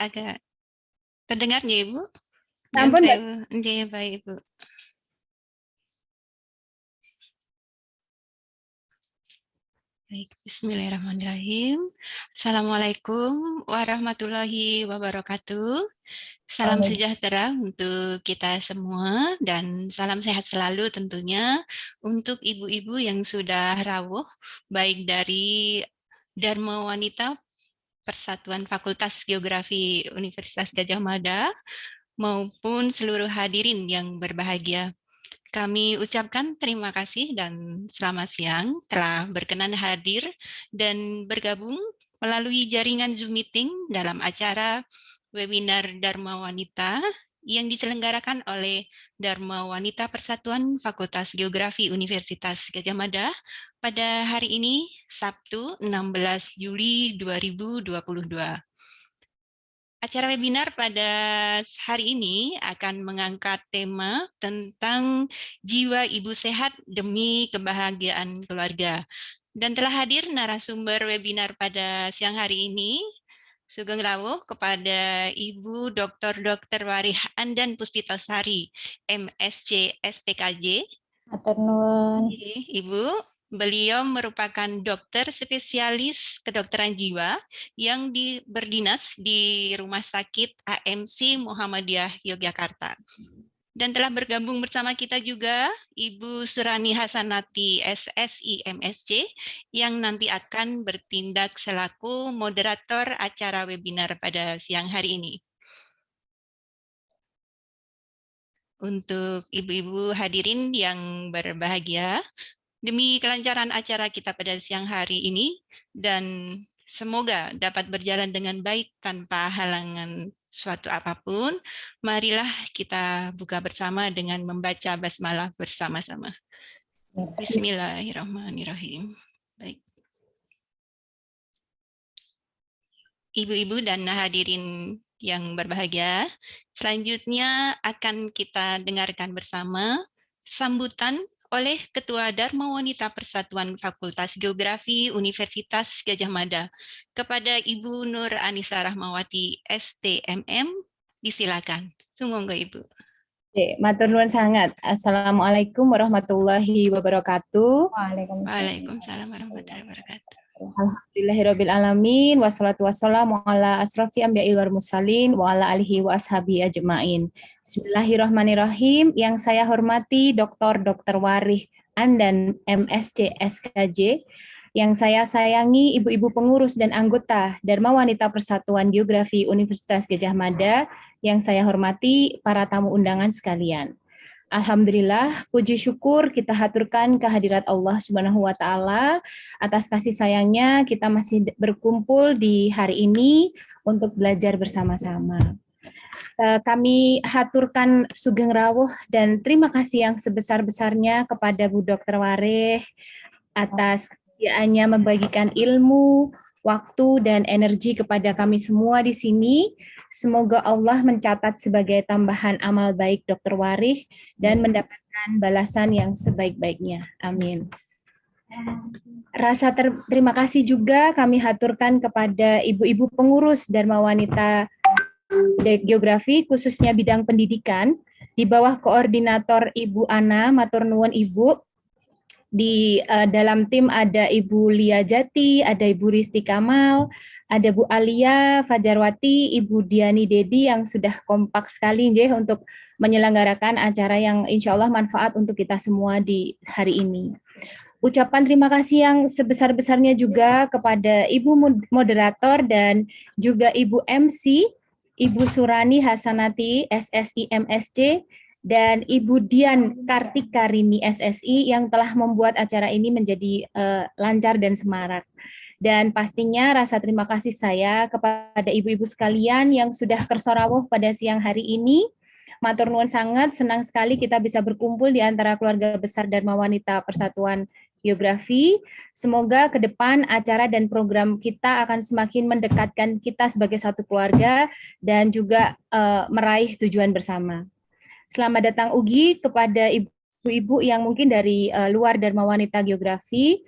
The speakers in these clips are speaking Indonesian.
agak terdengar nggih, Ibu? Nyuwun Sampun, Mbak. sewu. Nggih, baik, Ibu. Baik, bismillahirrahmanirrahim. Assalamualaikum warahmatullahi wabarakatuh. Salam Amin. sejahtera untuk kita semua dan salam sehat selalu tentunya untuk ibu-ibu yang sudah rawuh, baik dari Dharma Wanita Persatuan Fakultas Geografi Universitas Gadjah Mada maupun seluruh hadirin yang berbahagia. Kami ucapkan terima kasih dan selamat siang telah berkenan hadir dan bergabung melalui jaringan Zoom Meeting dalam acara webinar Dharma Wanita yang diselenggarakan oleh Dharma Wanita Persatuan Fakultas Geografi Universitas Gadjah Mada pada hari ini, Sabtu 16 Juli 2022. Acara webinar pada hari ini akan mengangkat tema tentang jiwa ibu sehat demi kebahagiaan keluarga. Dan telah hadir narasumber webinar pada siang hari ini, Sugeng Rawuh kepada Ibu Dr. Warih Andan Puspitasari, MSc SPKJ. Matur nuwun. Ibu, beliau merupakan dokter spesialis kedokteran jiwa yang berdinas di Rumah Sakit AMC Muhammadiyah Yogyakarta. Dan telah bergabung bersama kita juga Ibu Surani Hasanati SSI MSc yang nanti akan bertindak selaku moderator acara webinar pada siang hari ini. Untuk ibu-ibu hadirin yang berbahagia, demi kelancaran acara kita pada siang hari ini dan semoga dapat berjalan dengan baik tanpa halangan suatu apapun, marilah kita buka bersama dengan membaca basmalah bersama-sama. Bismillahirrahmanirrahim. Baik. Ibu-ibu dan hadirin yang berbahagia, selanjutnya akan kita dengarkan bersama sambutan oleh Ketua Dharma Wanita Persatuan Fakultas Geografi Universitas Gadjah Mada kepada Ibu Nur Anissa Rahmawati STMM. Disilakan. Sumangga Ibu. Oke, matur nuwun sangat. Assalamualaikum warahmatullahi wabarakatuh. Waalaikumsalam warahmatullahi wabarakatuh. Alhamdulillahirabbil alamin wassalatu wassalamu ala asrofil anbiya'i wal mursalin wa ala alihi wa ashabi ajmain. Bismillahirrahmanirrahim. Yang saya hormati Dr. Warih Andan MSc SKJ, yang saya sayangi ibu-ibu pengurus dan anggota Dharma Wanita Persatuan Geografi Universitas Gadjah Mada, yang saya hormati para tamu undangan sekalian. Alhamdulillah, puji syukur kita haturkan kehadirat Allah Subhanahu wa Ta'ala atas kasih sayangnya kita masih berkumpul di hari ini untuk belajar bersama-sama. Kami haturkan sugeng rawuh dan terima kasih yang sebesar-besarnya kepada Bu Dr. Warih atas kesediaannya membagikan ilmu, waktu, dan energi kepada kami semua di sini. Semoga Allah mencatat sebagai tambahan amal baik Dr. Warih dan mendapatkan balasan yang sebaik-baiknya. Amin. Rasa terima kasih juga kami haturkan kepada ibu-ibu pengurus Dharma Wanita Geografi, khususnya bidang pendidikan, di bawah koordinator Ibu Ana, matur nuwun Ibu. Di dalam tim ada Ibu Lia Jati, ada Ibu Risti Kamal, ada Bu Alia Fajarwati, Ibu Diani Dedi yang sudah kompak sekali untuk menyelenggarakan acara yang insya Allah manfaat untuk kita semua di hari ini. Ucapan terima kasih yang sebesar-besarnya juga kepada Ibu Moderator dan juga Ibu MC, Ibu Surani Hasanati SSI MSc, dan Ibu Dian Kartikarini SSI yang telah membuat acara ini menjadi lancar dan semarak. Dan pastinya rasa terima kasih saya kepada ibu-ibu sekalian yang sudah kersa rawuh pada siang hari ini. Matur nuwun sangat, senang sekali kita bisa berkumpul di antara keluarga besar Dharma Wanita Persatuan Geografi. Semoga ke depan acara dan program kita akan semakin mendekatkan kita sebagai satu keluarga dan juga meraih tujuan bersama. Selamat datang Ugi kepada ibu-ibu yang mungkin dari luar Dharma Wanita Geografi.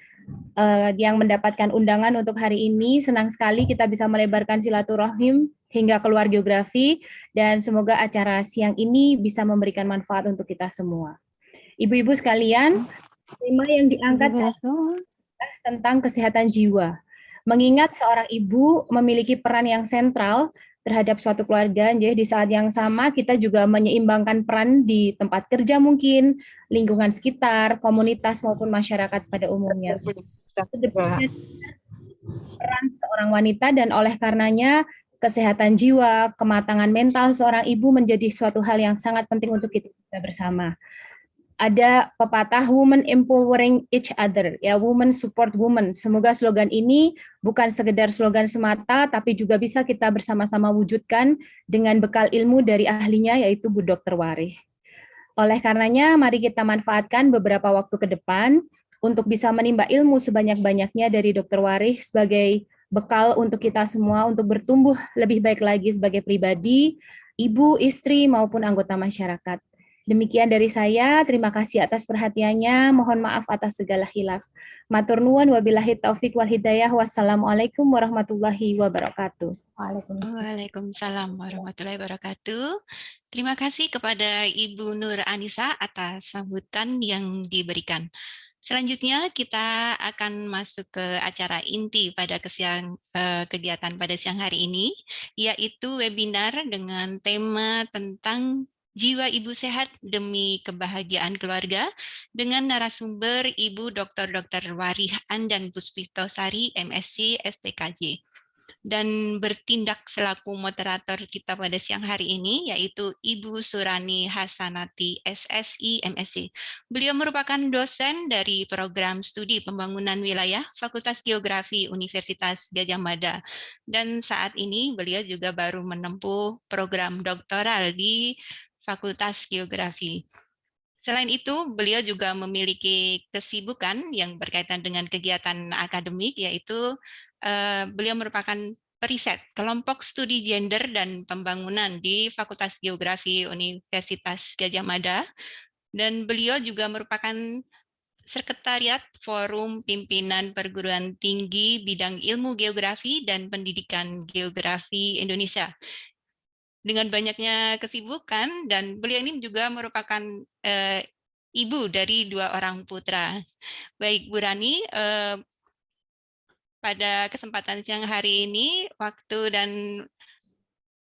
yang mendapatkan undangan untuk hari ini. Senang sekali kita bisa melebarkan silaturahim hingga keluar geografi, dan semoga acara siang ini bisa memberikan manfaat untuk kita semua. Ibu-ibu sekalian, tema yang diangkat tentang kesehatan jiwa. Mengingat seorang ibu memiliki peran yang sentral terhadap suatu keluarga, jadi di saat yang sama kita juga menyeimbangkan peran di tempat kerja mungkin, lingkungan sekitar, komunitas maupun masyarakat pada umumnya. Peran seorang wanita, dan oleh karenanya kesehatan jiwa, kematangan mental seorang ibu menjadi suatu hal yang sangat penting untuk kita bersama. Ada pepatah women empowering each other, ya, women support women. Semoga slogan ini bukan sekedar slogan semata, tapi juga bisa kita bersama-sama wujudkan dengan bekal ilmu dari ahlinya, yaitu Bu Dr. Warih. Oleh karenanya, mari kita manfaatkan beberapa waktu ke depan untuk bisa menimba ilmu sebanyak-banyaknya dari Dr. Warih sebagai bekal untuk kita semua untuk bertumbuh lebih baik lagi sebagai pribadi, ibu, istri, maupun anggota masyarakat. Demikian dari saya, terima kasih atas perhatiannya, mohon maaf atas segala khilaf. Matur nuwun wabillahi taufik wal hidayah, wassalamualaikum warahmatullahi wabarakatuh. Waalaikumsalam warahmatullahi wabarakatuh. Terima kasih kepada Ibu Nur Anissa atas sambutan yang diberikan. Selanjutnya kita akan masuk ke acara inti pada kegiatan pada siang hari ini, yaitu webinar dengan tema tentang Jiwa Ibu Sehat Demi Kebahagiaan Keluarga dengan narasumber Ibu Dr. Warih Andan Puspitosari, MSc, SPKJ. Dan bertindak selaku moderator kita pada siang hari ini, yaitu Ibu Surani Hasanati, SSI, MSc. Beliau merupakan dosen dari program studi pembangunan wilayah Fakultas Geografi Universitas Gadjah Mada. Dan saat ini beliau juga baru menempuh program doktoral di Fakultas Geografi. Selain itu, beliau juga memiliki kesibukan yang berkaitan dengan kegiatan akademik, yaitu beliau merupakan periset kelompok studi gender dan pembangunan di Fakultas Geografi Universitas Gadjah Mada, dan beliau juga merupakan sekretariat Forum Pimpinan Perguruan Tinggi Bidang Ilmu Geografi dan Pendidikan Geografi Indonesia. Dengan banyaknya kesibukan, dan beliau ini juga merupakan ibu dari 2 orang putra. Baik, Bu Rani, pada kesempatan siang hari ini, waktu dan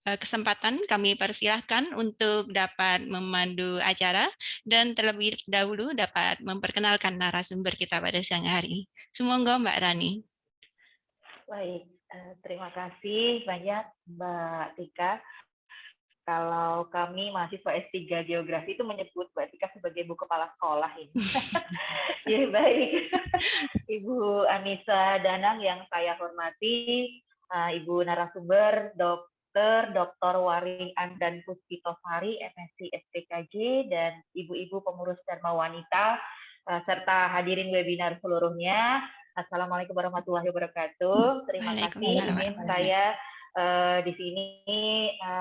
kesempatan kami persilahkan untuk dapat memandu acara dan terlebih dahulu dapat memperkenalkan narasumber kita pada siang hari. Semoga Mbak Rani. Baik, terima kasih banyak Mbak Tika. Kalau kami mahasiswa S3 Geografi itu menyebut Mbak Tika sebagai ibu kepala sekolah ini. Ya, baik. Ibu Anissa Danang yang saya hormati, Ibu narasumber Dr. Warih Andan Puspitosari, MSc SPKJ, dan ibu-ibu pengurus Dharma Wanita, serta hadirin webinar seluruhnya. Assalamualaikum warahmatullahi wabarakatuh. Terima kasih. Mungkin saya di sini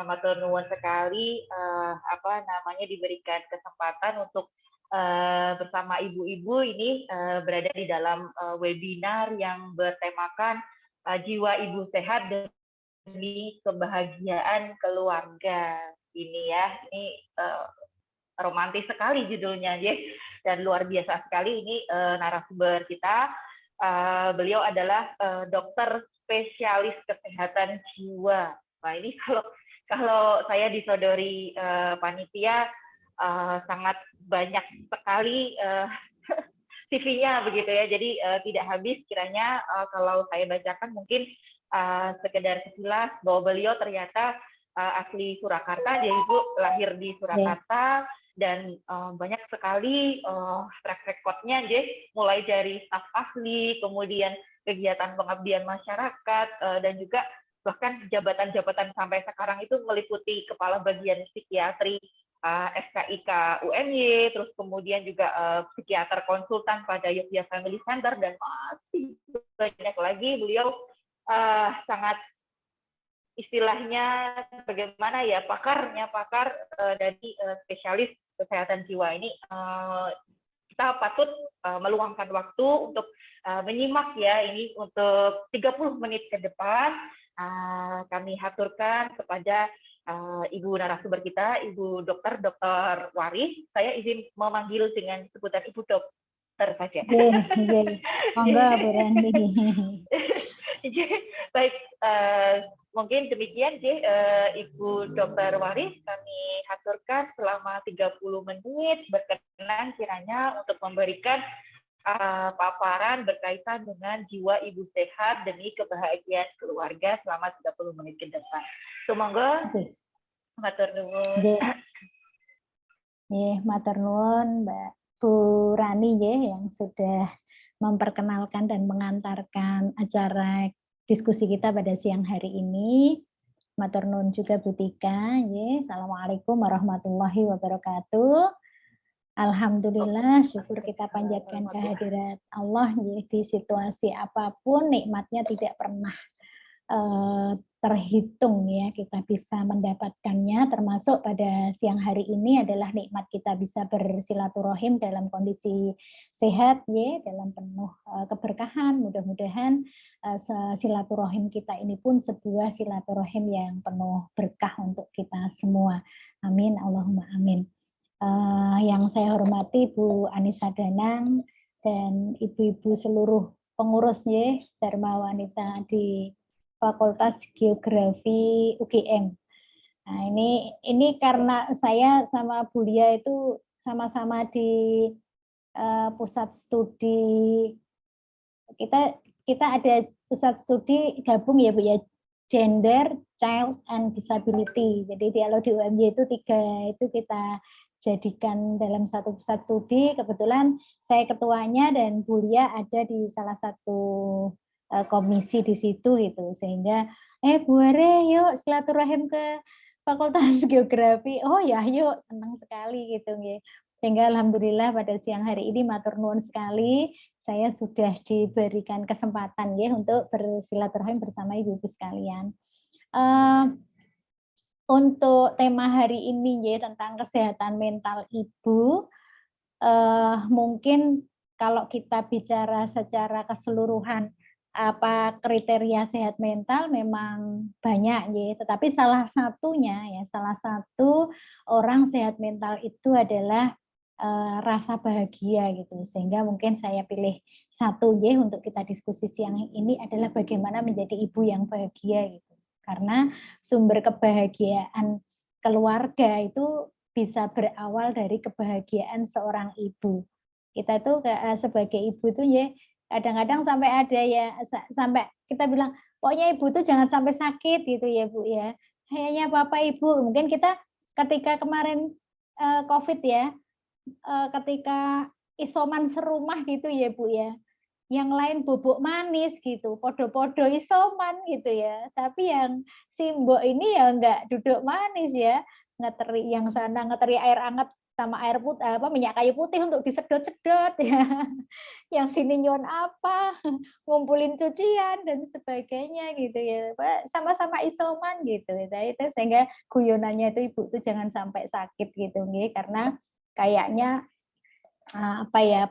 matur nuwun sekali diberikan kesempatan untuk bersama ibu-ibu ini berada di dalam webinar yang bertemakan Jiwa Ibu Sehat Demi Kebahagiaan Keluarga. Ini ya, ini romantis sekali judulnya ya, dan luar biasa sekali ini narasumber kita. Beliau adalah dokter spesialis kesehatan jiwa. Nah, ini kalau saya disodori panitia sangat banyak sekali CV-nya begitu ya. Jadi tidak habis kiranya kalau saya bacakan, mungkin sekedar sekilas bahwa beliau ternyata asli Surakarta, dia ibu lahir di Surakarta. Dan banyak sekali track record-nya, mulai dari staf ahli, kemudian kegiatan pengabdian masyarakat, dan juga bahkan jabatan-jabatan sampai sekarang itu meliputi kepala bagian psikiatri SKIK UNY, terus kemudian juga psikiater konsultan pada Yogyakarta Family Center, dan masih banyak lagi. Beliau sangat istilahnya bagaimana ya, pakar dari spesialis kesehatan jiwa ini. Kita patut meluangkan waktu untuk menyimak ya ini untuk 30 menit ke depan. Kami haturkan kepada Ibu narasumber kita, Ibu Dr. Waris. Saya izin memanggil dengan sebutan Ibu Dokter saja. Monggo Bu Rani. Baik, mungkin demikian Ibu Dr. Waris, kami haturkan selama 30 menit berkenan kiranya untuk memberikan paparan berkaitan dengan jiwa ibu sehat demi kebahagiaan keluarga selama 30 menit ke depan. Semoga matur nuwun. Matur nuwun Mbak Bu Rani yang sudah memperkenalkan dan mengantarkan acara diskusi kita pada siang hari ini. Matur nuwun juga Bu Tika. Assalamualaikum warahmatullahi wabarakatuh. Alhamdulillah, syukur kita panjatkan kehadirat Allah di situasi apapun, nikmatnya tidak pernah terhitung ya, kita bisa mendapatkannya, termasuk pada siang hari ini adalah nikmat kita bisa bersilaturahim dalam kondisi sehat ya, dalam penuh keberkahan. Mudah-mudahan silaturahim kita ini pun sebuah silaturahim yang penuh berkah untuk kita semua. Amin, Allahumma amin. Yang saya hormati Bu Anissa Danang dan ibu-ibu seluruh pengurus Dharma Wanita di Fakultas Geografi UGM. Nah, ini karena saya sama Bu Lia itu sama-sama di pusat studi, kita ada pusat studi gabung ya Bu ya, Gender, Child and Disability. Jadi kalau di UMY itu 3 itu kita jadikan dalam satu pusat studi. Kebetulan saya ketuanya dan Bu Lia ada di salah satu komisi di situ gitu, sehingga Bu Are yuk silaturahim ke Fakultas Geografi. Oh ya yuk, senang sekali gitu nggih. Sehingga alhamdulillah pada siang hari ini matur nuwun sekali saya sudah diberikan kesempatan ya untuk bersilaturahim bersama ibu-ibu sekalian. Untuk tema hari ini ya tentang kesehatan mental ibu, mungkin kalau kita bicara secara keseluruhan apa kriteria sehat mental memang banyak ya, tetapi salah satu orang sehat mental itu adalah rasa bahagia gitu, sehingga mungkin saya pilih satu ya untuk kita diskusi siang ini adalah bagaimana menjadi ibu yang bahagia gitu. Karena sumber kebahagiaan keluarga itu bisa berawal dari kebahagiaan seorang ibu. Kita tuh sebagai ibu tuh ya kadang-kadang sampai ada ya sampai kita bilang pokoknya ibu tuh jangan sampai sakit gitu ya Bu ya. Kayaknya Bapak Ibu mungkin kita ketika kemarin COVID ya, ketika isoman serumah gitu ya Bu ya. Yang lain bubuk manis gitu, podo-podo isoman gitu ya. Tapi yang si Mbok ini ya enggak duduk manis ya, ngeteri yang sana ngeteri air hangat sama air putih minyak kayu putih untuk disedot-sedot ya. Yang sini nyon apa, ngumpulin cucian dan sebagainya gitu ya. Sama-sama isoman gitu. Nah, itu sehingga guyonannya itu ibu tuh jangan sampai sakit gitu nggih, karena kayaknya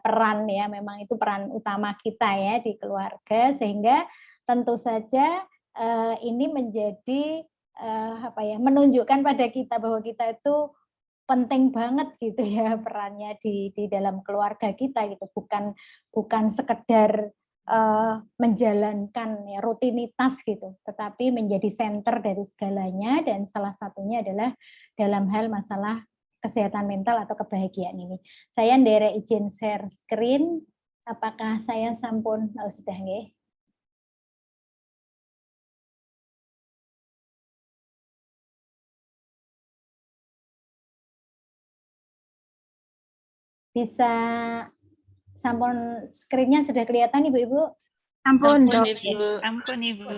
peran ya memang itu peran utama kita ya di keluarga, sehingga tentu saja ini menjadi menunjukkan pada kita bahwa kita itu penting banget gitu ya perannya di dalam keluarga kita gitu, bukan sekedar menjalankan ya, rutinitas gitu, tetapi menjadi center dari segalanya, dan salah satunya adalah dalam hal masalah kesehatan mental atau kebahagiaan ini. Saya nderek izin share screen. Apakah saya sampun sudah nggih? Bisa sampun screen-nya sudah kelihatan Ibu-ibu? Ampun, Dok. Ampun Ibu.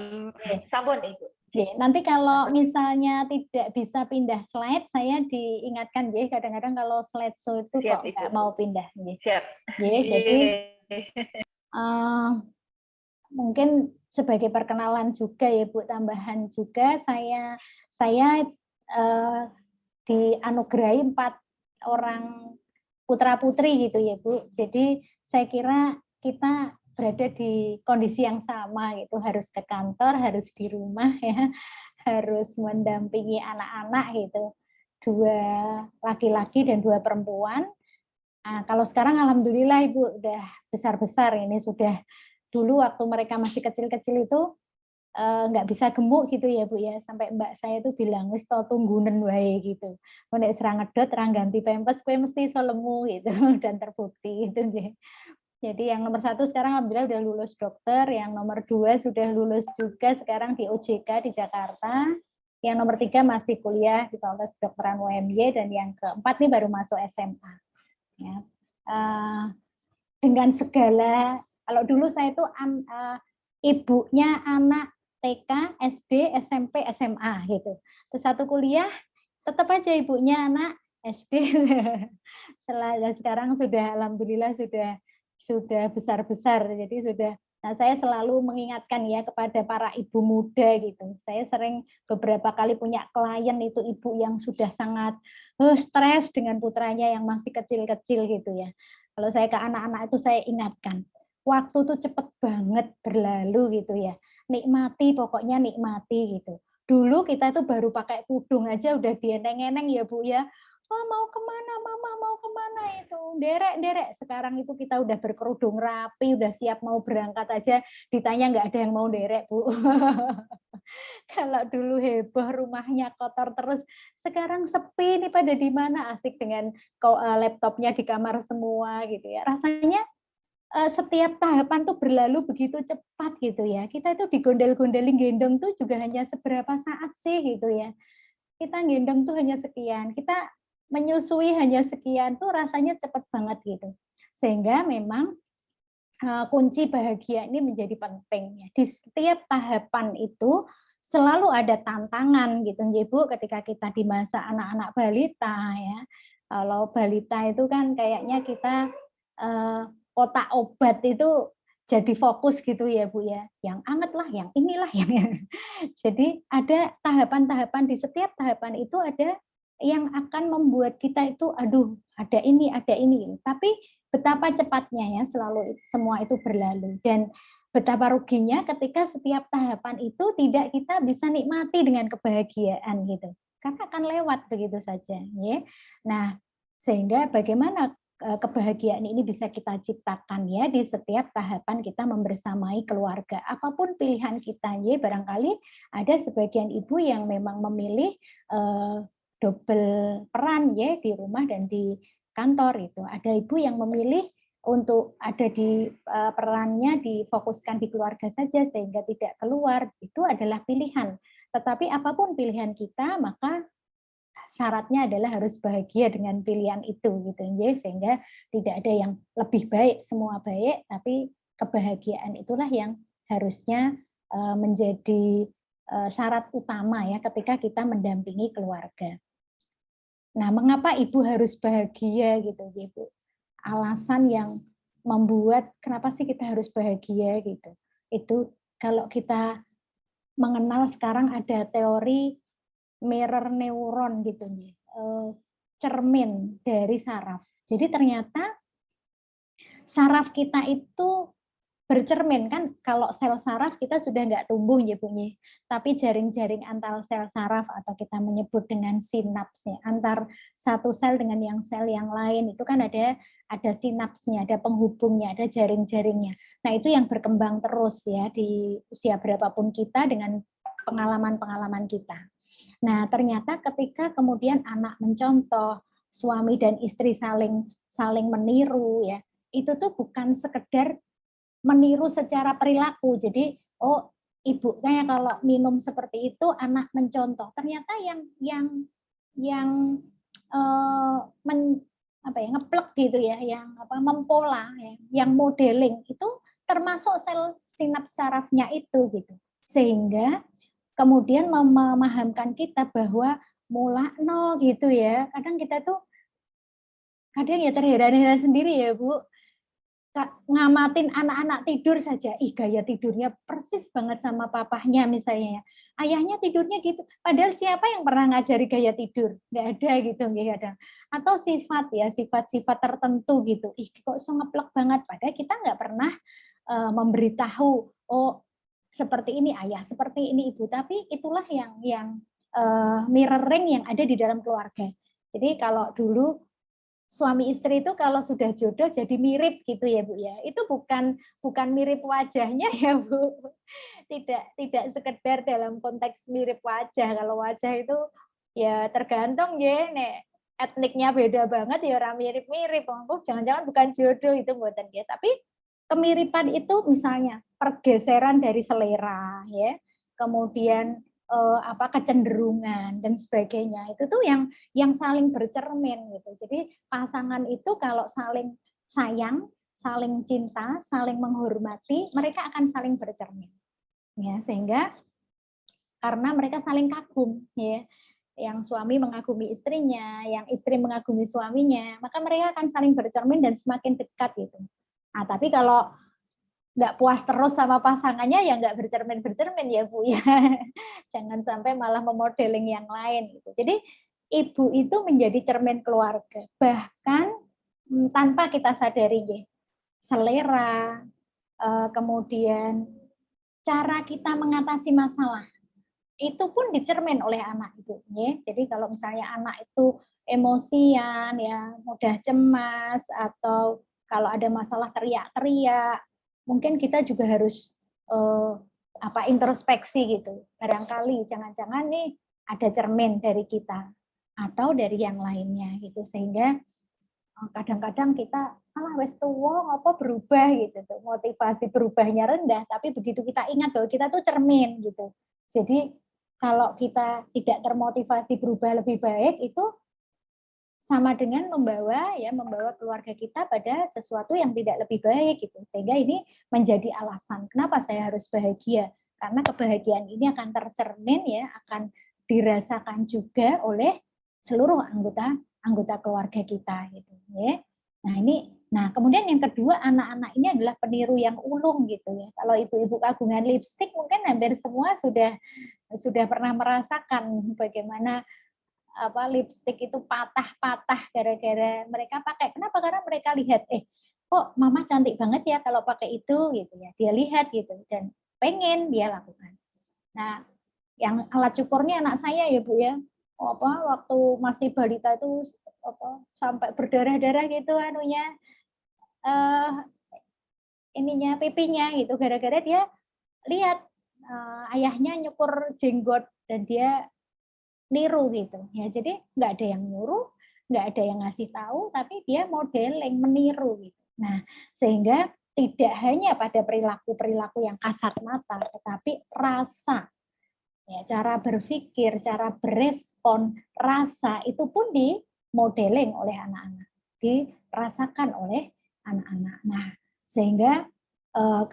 Sampun Ibu. Nanti kalau misalnya tidak bisa pindah slide, saya diingatkan ya. Kadang-kadang kalau slideshow itu Siap, kok nggak Ibu. mau pindah. Siap. Jadi mungkin sebagai perkenalan juga ya Bu, tambahan juga saya dianugerahi 4 orang putra putri gitu ya Bu. Jadi saya kira kita berada di kondisi yang sama gitu, harus ke kantor, harus di rumah ya, harus mendampingi anak-anak gitu, 2 laki-laki dan 2 perempuan. Nah, kalau sekarang alhamdulillah Ibu udah besar-besar ini, sudah dulu waktu mereka masih kecil-kecil itu nggak bisa gemuk gitu ya Bu ya, sampai mbak saya tuh bilang wis to tunggunen wae gitu, nek serang ngedot ra ganti pampers kowe mesti iso lemu gitu dan terbukti gitu nggih. Jadi yang nomor 1 sekarang alhamdulillah udah lulus dokter, yang nomor 2 sudah lulus juga sekarang di OJK di Jakarta, yang nomor 3 masih kuliah di Fakultas Kedokteran UMY, dan yang keempat nih baru masuk SMA. Ya. Dengan segala, kalau dulu saya itu ibunya anak TK, SD, SMP, SMA gitu. Terus satu kuliah, tetap aja ibunya anak SD. Sekarang sudah alhamdulillah sudah besar-besar, jadi sudah. Nah, saya selalu mengingatkan ya kepada para ibu muda gitu. Saya sering beberapa kali punya klien itu ibu yang sudah sangat stres dengan putranya yang masih kecil-kecil gitu ya. Kalau saya ke anak-anak itu saya ingatkan, waktu tuh cepet banget berlalu gitu ya. Nikmati, pokoknya nikmati gitu. Dulu kita itu baru pakai kudung aja udah dieneng-eneng ya Bu ya. Oh, mau kemana mama, mau kemana itu, derek. Sekarang itu kita udah berkerudung rapi, udah siap mau berangkat aja, ditanya nggak ada yang mau derek Bu. Kalau dulu heboh rumahnya kotor terus, sekarang sepi nih, pada di mana, asik dengan laptopnya di kamar semua gitu ya. Rasanya setiap tahapan tuh berlalu begitu cepat gitu ya. Kita itu digondel-gondelin gendong tuh juga hanya seberapa saat sih gitu ya. Kita gendong tuh hanya sekian, kita menyusui hanya sekian, tuh rasanya cepat banget gitu. Sehingga memang kunci bahagia ini menjadi penting ya. Di setiap tahapan itu selalu ada tantangan gitu ya Bu, ketika kita di masa anak-anak balita ya. Kalau balita itu kan kayaknya kita kotak obat itu jadi fokus gitu ya Bu ya. Yang anget lah, yang inilah yang jadi ada tahapan-tahapan, di setiap tahapan itu ada yang akan membuat kita itu aduh ada ini. Tapi betapa cepatnya ya selalu semua itu berlalu, dan betapa ruginya ketika setiap tahapan itu tidak kita bisa nikmati dengan kebahagiaan gitu. Karena akan lewat begitu saja ya. Nah, sehingga bagaimana kebahagiaan ini bisa kita ciptakan ya di setiap tahapan kita membersamai keluarga. Apapun pilihan kita ya, barangkali ada sebagian ibu yang memang memilih double peran ya di rumah dan di kantor itu. Ada ibu yang memilih untuk ada di perannya difokuskan di keluarga saja sehingga tidak keluar, itu adalah pilihan. Tetapi apapun pilihan kita, maka syaratnya adalah harus bahagia dengan pilihan itu gitu ya, sehingga tidak ada yang lebih baik, semua baik, tapi kebahagiaan itulah yang harusnya menjadi syarat utama ya ketika kita mendampingi keluarga. Nah, mengapa ibu harus bahagia gitu, Ibu? Alasan yang membuat kenapa sih kita harus bahagia gitu. Itu kalau kita mengenal sekarang ada teori mirror neuron gitu nih, cermin dari saraf. Jadi ternyata saraf kita itu bercermin kan, kalau sel saraf kita sudah nggak tumbuh ya Bu, tapi jaring-jaring antar sel saraf atau kita menyebut dengan sinaps ya, antar satu sel dengan yang sel yang lain itu kan ada sinapsnya, ada penghubungnya, ada jaring-jaringnya. Nah itu yang berkembang terus ya di usia berapapun kita dengan pengalaman-pengalaman kita. Nah ternyata ketika kemudian anak mencontoh, suami dan istri saling meniru ya, itu tuh bukan sekedar meniru secara perilaku. Jadi, oh ibunya kalau minum seperti itu, anak mencontoh. Ternyata yang ngeplek gitu ya, yang mempola, ya, yang modeling itu termasuk sel sinaps sarafnya itu gitu. Sehingga kemudian memahamkan kita bahwa mulakno gitu ya. Kadang kita tuh kadang ya terheran-heran sendiri ya Bu. ngamatin anak-anak tidur saja, gaya tidurnya persis banget sama papahnya misalnya. Ayahnya tidurnya gitu, padahal siapa yang pernah ngajari gaya tidur? Nggak ada gitu, nggak ada. Atau sifat ya, sifat-sifat tertentu gitu. Kok so ngeplek banget, padahal kita nggak pernah memberitahu, oh seperti ini ayah, seperti ini ibu. Tapi itulah yang mirroring yang ada di dalam keluarga. Jadi kalau dulu suami istri itu kalau sudah jodoh jadi mirip gitu ya Bu ya. Itu bukan mirip wajahnya ya Bu. Tidak sekedar dalam konteks mirip wajah. Kalau wajah itu ya tergantung ya nek etniknya beda banget ya orang mirip-mirip. Oh, jangan-jangan bukan jodoh itu mboten ya. Tapi kemiripan itu misalnya pergeseran dari selera ya. Kemudian kecenderungan dan sebagainya. Itu tuh yang saling bercermin gitu. Jadi pasangan itu kalau saling sayang, saling cinta, saling menghormati, mereka akan saling bercermin. Ya, sehingga karena mereka saling kagum ya. Yang suami mengagumi istrinya, yang istri mengagumi suaminya, maka mereka akan saling bercermin dan semakin dekat gitu. Nah, tapi kalau nggak puas terus sama pasangannya ya nggak bercermin ya Bu ya. Jangan sampai malah memodeling yang lain gitu. Jadi ibu itu menjadi cermin keluarga, bahkan tanpa kita sadari ya. Selera, kemudian cara kita mengatasi masalah itu pun dicermin oleh anak itu ya. Jadi kalau misalnya anak itu emosian ya, mudah cemas, atau kalau ada masalah teriak-teriak, mungkin kita juga harus introspeksi gitu. Barangkali jangan-jangan nih ada cermin dari kita atau dari yang lainnya gitu, sehingga kadang-kadang kita wes tuwa apa berubah gitu tuh. Motivasi berubahnya rendah, tapi begitu kita ingat bahwa kita tuh cermin gitu. Jadi kalau kita tidak termotivasi berubah lebih baik, itu sama dengan membawa keluarga kita pada sesuatu yang tidak lebih baik gitu. Sehingga ini menjadi alasan kenapa saya harus bahagia, karena kebahagiaan ini akan tercermin ya, akan dirasakan juga oleh seluruh anggota keluarga kita gitu ya. Nah kemudian yang kedua, anak-anak ini adalah peniru yang ulung gitu ya. Kalau ibu-ibu kagungan lipstik mungkin hampir semua sudah pernah merasakan bagaimana lipstik itu patah-patah gara-gara mereka pakai. Kenapa? Karena mereka lihat, kok mama cantik banget ya kalau pakai itu gitu ya. Dia lihat gitu dan pengen dia lakukan. Nah, yang alat cukurnya anak saya ya Bu ya. Waktu masih balita itu sampai berdarah-darah gitu ininya pipinya gitu, gara-gara dia lihat ayahnya nyukur jenggot dan dia niru gitu ya. Jadi nggak ada yang nyuruh, nggak ada yang ngasih tahu, tapi dia modeling, meniru gitu. Nah, sehingga tidak hanya pada perilaku-perilaku yang kasat mata, tetapi rasa, ya, cara berpikir, cara berespon, rasa itu pun dimodeling oleh anak-anak, dirasakan oleh anak-anak. Nah, sehingga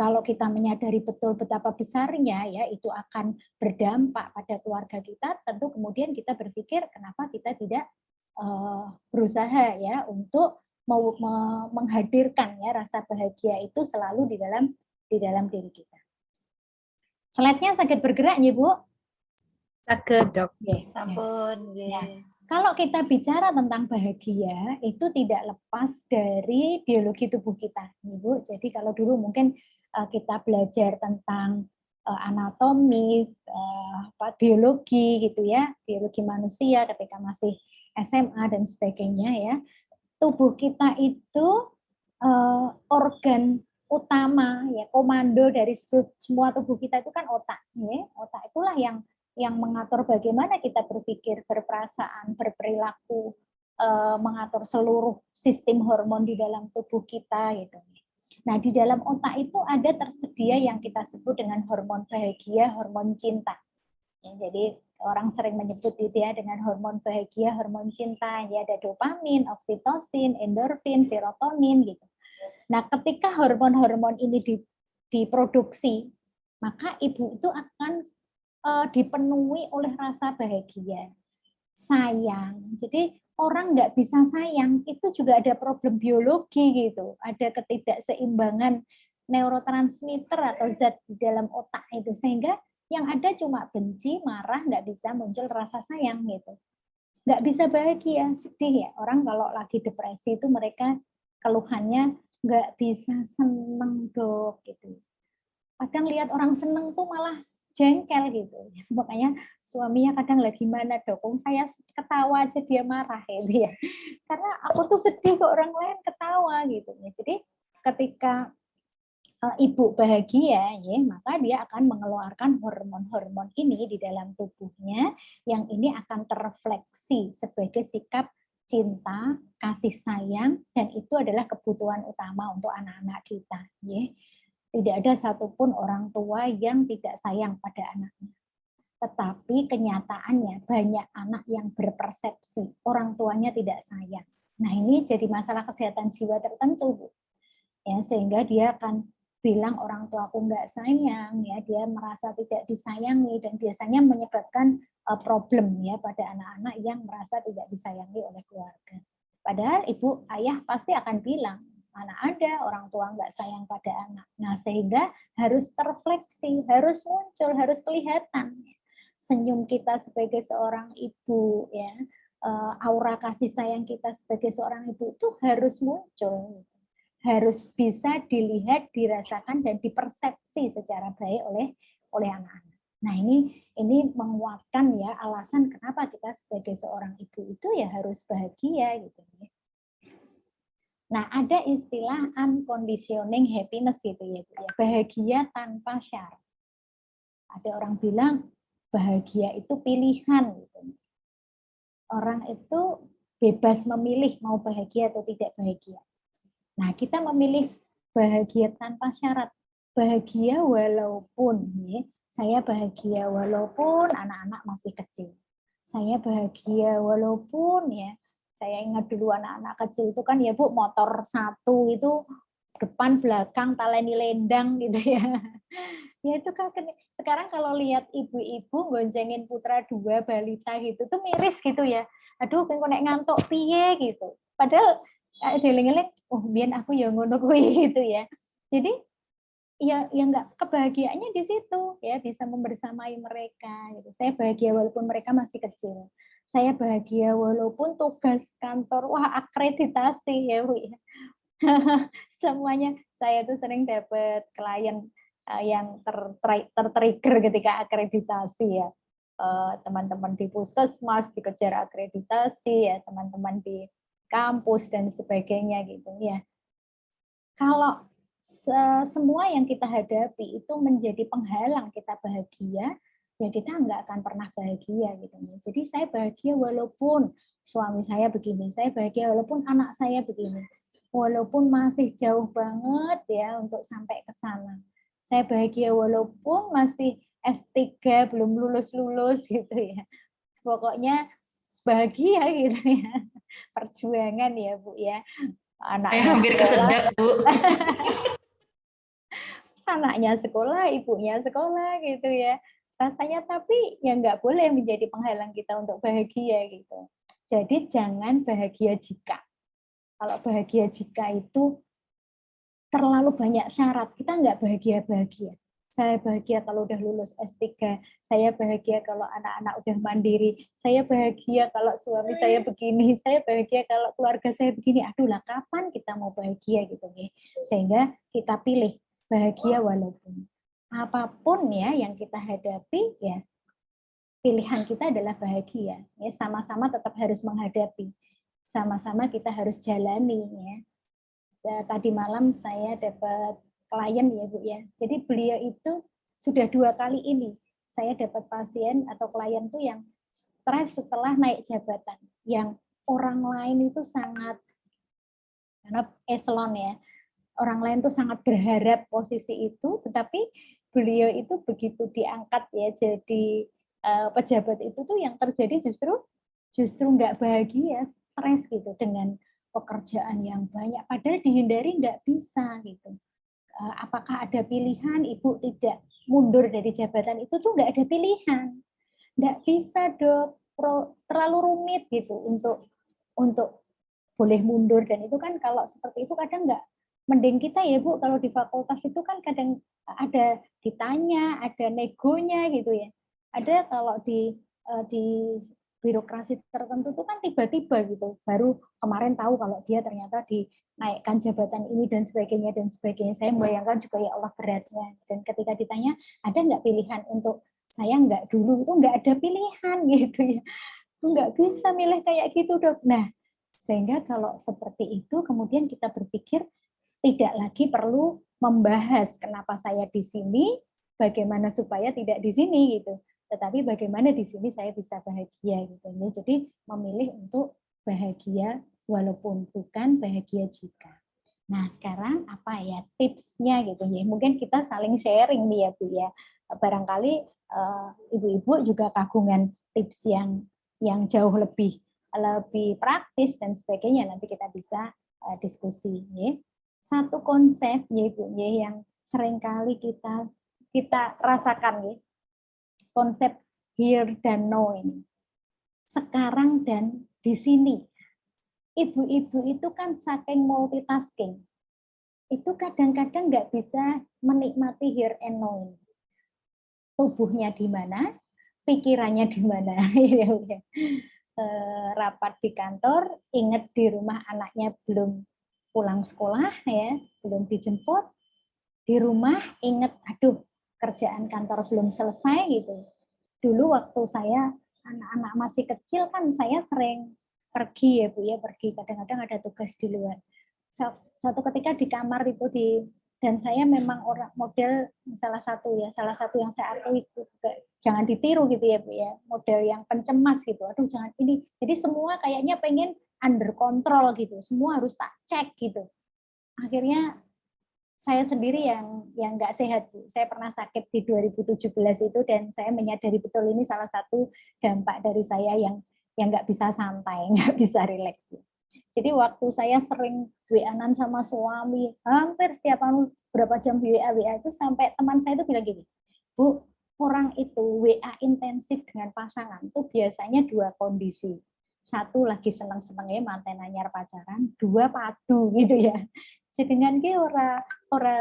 kalau kita menyadari betul betapa besarnya ya itu akan berdampak pada keluarga kita, tentu kemudian kita berpikir kenapa kita tidak berusaha ya untuk menghadirkan ya rasa bahagia itu selalu di dalam diri kita. Slide-nya sakit bergerak ya Bu? Sakit Dok. Ampun. Ya. Kalau kita bicara tentang bahagia, itu tidak lepas dari biologi tubuh kita, Ibu. Jadi kalau dulu mungkin kita belajar tentang anatomi, biologi gitu ya, biologi manusia ketika masih SMA dan sebagainya ya. Tubuh kita itu organ utama ya, komando dari semua tubuh kita itu kan otak, ya. Otak itulah yang mengatur bagaimana kita berpikir, berperasaan, berperilaku, mengatur seluruh sistem hormon di dalam tubuh kita gitu. Nah, di dalam otak itu ada tersedia yang kita sebut dengan hormon bahagia, hormon cinta. Ya, jadi orang sering menyebut dia dengan hormon bahagia, hormon cinta. Ya, ada dopamin, oksitosin, endorfin, serotonin gitu. Nah, ketika hormon-hormon ini diproduksi, maka ibu itu akan dipenuhi oleh rasa bahagia. sayang. Jadi orang nggak bisa sayang itu juga ada problem biologi gitu, ada ketidakseimbangan neurotransmitter atau zat di dalam otak itu, sehingga yang ada cuma benci, marah, nggak bisa muncul rasa sayang gitu. Nggak bisa bahagia, sedih ya. Orang kalau lagi depresi itu mereka keluhannya nggak bisa seneng dok gitu. Kadang lihat orang seneng tuh malah jengkel gitu. Makanya suaminya kadang lagi mana dok, saya ketawa aja dia marah gitu ya. Karena aku tuh sedih kok orang lain ketawa gitu ya. Jadi ketika ibu bahagia, ya, maka dia akan mengeluarkan hormon-hormon ini di dalam tubuhnya, yang ini akan terrefleksi sebagai sikap cinta, kasih sayang, dan itu adalah kebutuhan utama untuk anak-anak kita. Ya. Tidak ada satupun orang tua yang tidak sayang pada anaknya. Tetapi kenyataannya banyak anak yang berpersepsi orang tuanya tidak sayang. Nah ini jadi masalah kesehatan jiwa tertentu, Bu. Ya, sehingga dia akan bilang orang tuaku nggak sayang, ya dia merasa tidak disayangi, dan biasanya menyebabkan problem ya pada anak-anak yang merasa tidak disayangi oleh keluarga. Padahal ibu ayah pasti akan bilang, mana ada orang tua nggak sayang pada anak. Nah sehingga harus terfleksi, harus muncul, harus kelihatan senyum kita sebagai seorang ibu, ya aura kasih sayang kita sebagai seorang ibu itu harus muncul. Harus bisa dilihat, dirasakan, dan dipersepsi secara baik oleh anak-anak. Nah ini menguatkan ya alasan kenapa kita sebagai seorang ibu itu ya harus bahagia gitu ya. Nah ada istilah unconditioning happiness gitu ya, bahagia tanpa syarat. Ada orang bilang bahagia itu pilihan gitu. Orang itu bebas memilih mau bahagia atau tidak bahagia. Nah, kita memilih bahagia tanpa syarat. Bahagia walaupun, ya, saya bahagia walaupun anak-anak masih kecil. Saya bahagia walaupun, ya, saya ingat dulu anak-anak kecil itu kan ya Bu, motor satu itu depan belakang taleni lendang gitu ya. Ya itu kan sekarang kalau lihat ibu-ibu goncengin putra dua balita gitu tuh miris gitu ya. Aduh, pengen nek ngantuk piye gitu. Padahal dieling-eling, oh biar aku ya ngono kuwi gitu ya. Jadi ya enggak, kebahagiaannya di situ ya, bisa membersamai mereka gitu. Saya bahagia walaupun mereka masih kecil. Saya bahagia walaupun tugas kantor wah akreditasi ya Bu ya. Semuanya saya tuh sering dapat klien yang tertrigger ketika akreditasi ya. Teman-teman di puskesmas dikejar akreditasi ya, teman-teman di kampus dan sebagainya gitu ya. Kalau semua yang kita hadapi itu menjadi penghalang kita bahagia, ya kita nggak akan pernah bahagia gitu. Jadi saya bahagia walaupun suami saya begini, saya bahagia walaupun anak saya begini, walaupun masih jauh banget ya untuk sampai ke sana. Saya bahagia walaupun masih S3 belum lulus-lulus gitu ya. Pokoknya bahagia gitu ya. Perjuangan ya Bu ya. Anaknya hampir kesedak Bu. Anaknya sekolah, ibunya sekolah gitu ya. Rasanya tapi ya nggak boleh menjadi penghalang kita untuk bahagia gitu. Jadi jangan bahagia jika. Kalau bahagia jika itu terlalu banyak syarat, kita nggak bahagia-bahagia. Saya bahagia kalau udah lulus S3, saya bahagia kalau anak-anak udah mandiri, saya bahagia kalau suami saya begini, saya bahagia kalau keluarga saya begini. Aduh lah, kapan kita mau bahagia gitu nih? Sehingga kita pilih bahagia walaupun apapun ya yang kita hadapi ya pilihan kita adalah bahagia. Ya sama-sama tetap harus menghadapi, sama-sama kita harus jalani ya. Tadi malam saya dapat klien ya Bu ya. Jadi beliau itu sudah 2 kali ini saya dapat pasien atau klien tuh yang stres setelah naik jabatan, yang orang lain itu sangat, karena eselon ya, orang lain tuh sangat berharap posisi itu, tetapi beliau itu begitu diangkat ya jadi pejabat itu tuh yang terjadi justru nggak bahagia, stres gitu dengan pekerjaan yang banyak, padahal dihindari nggak bisa gitu. Apakah ada pilihan ibu tidak mundur dari jabatan itu tuh nggak ada pilihan, nggak bisa dok, terlalu rumit gitu untuk boleh mundur, dan itu kan kalau seperti itu kadang nggak, mending kita ya Bu, kalau di fakultas itu kan kadang ada ditanya, ada negonya gitu ya. Ada kalau di birokrasi tertentu itu kan tiba-tiba gitu, baru kemarin tahu kalau dia ternyata dinaikkan jabatan ini dan sebagainya dan sebagainya. Saya membayangkan juga ya Allah beratnya. Dan ketika ditanya ada nggak pilihan untuk saya, nggak, dulu itu nggak ada pilihan gitu ya, nggak bisa milih kayak gitu Dok. Nah, sehingga kalau seperti itu kemudian kita berpikir tidak lagi perlu membahas kenapa saya di sini, bagaimana supaya tidak di sini gitu. Tetapi bagaimana di sini saya bisa bahagia gitu. Jadi memilih untuk bahagia walaupun bukan bahagia jika. Nah, sekarang apa ya tipsnya gitu ya. Mungkin kita saling sharing nih ya Bu ya. Barangkali ibu-ibu juga kagungan tips yang jauh lebih praktis dan sebagainya, nanti kita bisa diskusi ya. Satu konsep ya Ibu ya yang seringkali kita rasakan ya, konsep here dan now ini. Sekarang dan di sini. Ibu-ibu itu kan saking multitasking, itu kadang-kadang nggak bisa menikmati here and now ini. Tubuhnya di mana, pikirannya di mana. Rapat di kantor, ingat di rumah anaknya belum pulang sekolah ya, belum dijemput. Di rumah ingat, aduh kerjaan kantor belum selesai gitu. Dulu waktu saya anak-anak masih kecil kan saya sering pergi ya Bu ya, pergi kadang-kadang ada tugas di luar. Satu ketika di kamar itu dan saya memang orang model salah satu yang saya akui itu juga jangan ditiru gitu ya Bu ya, model yang pencemas gitu. Aduh jangan ini. Jadi semua kayaknya pengen under control gitu. Semua harus tak cek gitu. Akhirnya saya sendiri yang nggak sehat Bu. Saya pernah sakit di 2017 itu dan saya menyadari betul ini salah satu dampak dari saya yang nggak bisa santai, nggak bisa rileks. Jadi waktu saya sering WA-an sama suami, hampir setiap berapa jam WA itu sampai teman saya itu bilang gini, Bu, orang itu WA intensif dengan pasangan itu biasanya dua kondisi. Satu lagi seneng-senengnya manten anyar pacaran, dua padu gitu ya. Sedangkan ki ora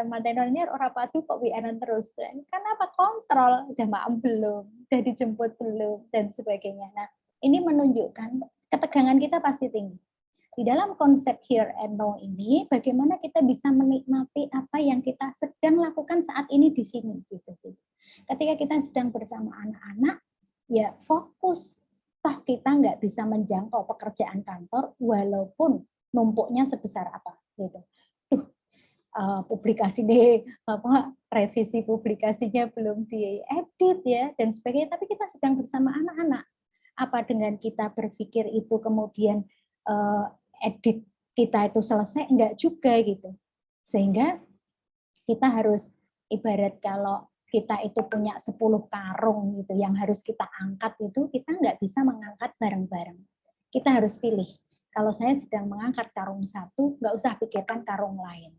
manten anyar, ora padu kok WA-an terus. Kenapa kontrol? Udah maaf belum? Udah dijemput belum? Dan sebagainya. Nah, ini menunjukkan ketegangan kita pasti tinggi. Di dalam konsep here and now ini, bagaimana kita bisa menikmati apa yang kita sedang lakukan saat ini di sini. Gitu. Ketika kita sedang bersama anak-anak, ya fokus. Toh kita nggak bisa menjangkau pekerjaan kantor, walaupun numpuknya sebesar apa. Gitu. Publikasi deh, revisi publikasinya belum diedit ya, dan sebagainya. Tapi kita sedang bersama anak-anak. Apa dengan kita berpikir itu kemudian edit kita itu selesai, enggak juga gitu. Sehingga kita harus ibarat kalau kita itu punya 10 karung gitu yang harus kita angkat itu, kita enggak bisa mengangkat bareng-bareng. Kita harus pilih. Kalau saya sedang mengangkat karung satu, enggak usah pikirkan karung lain.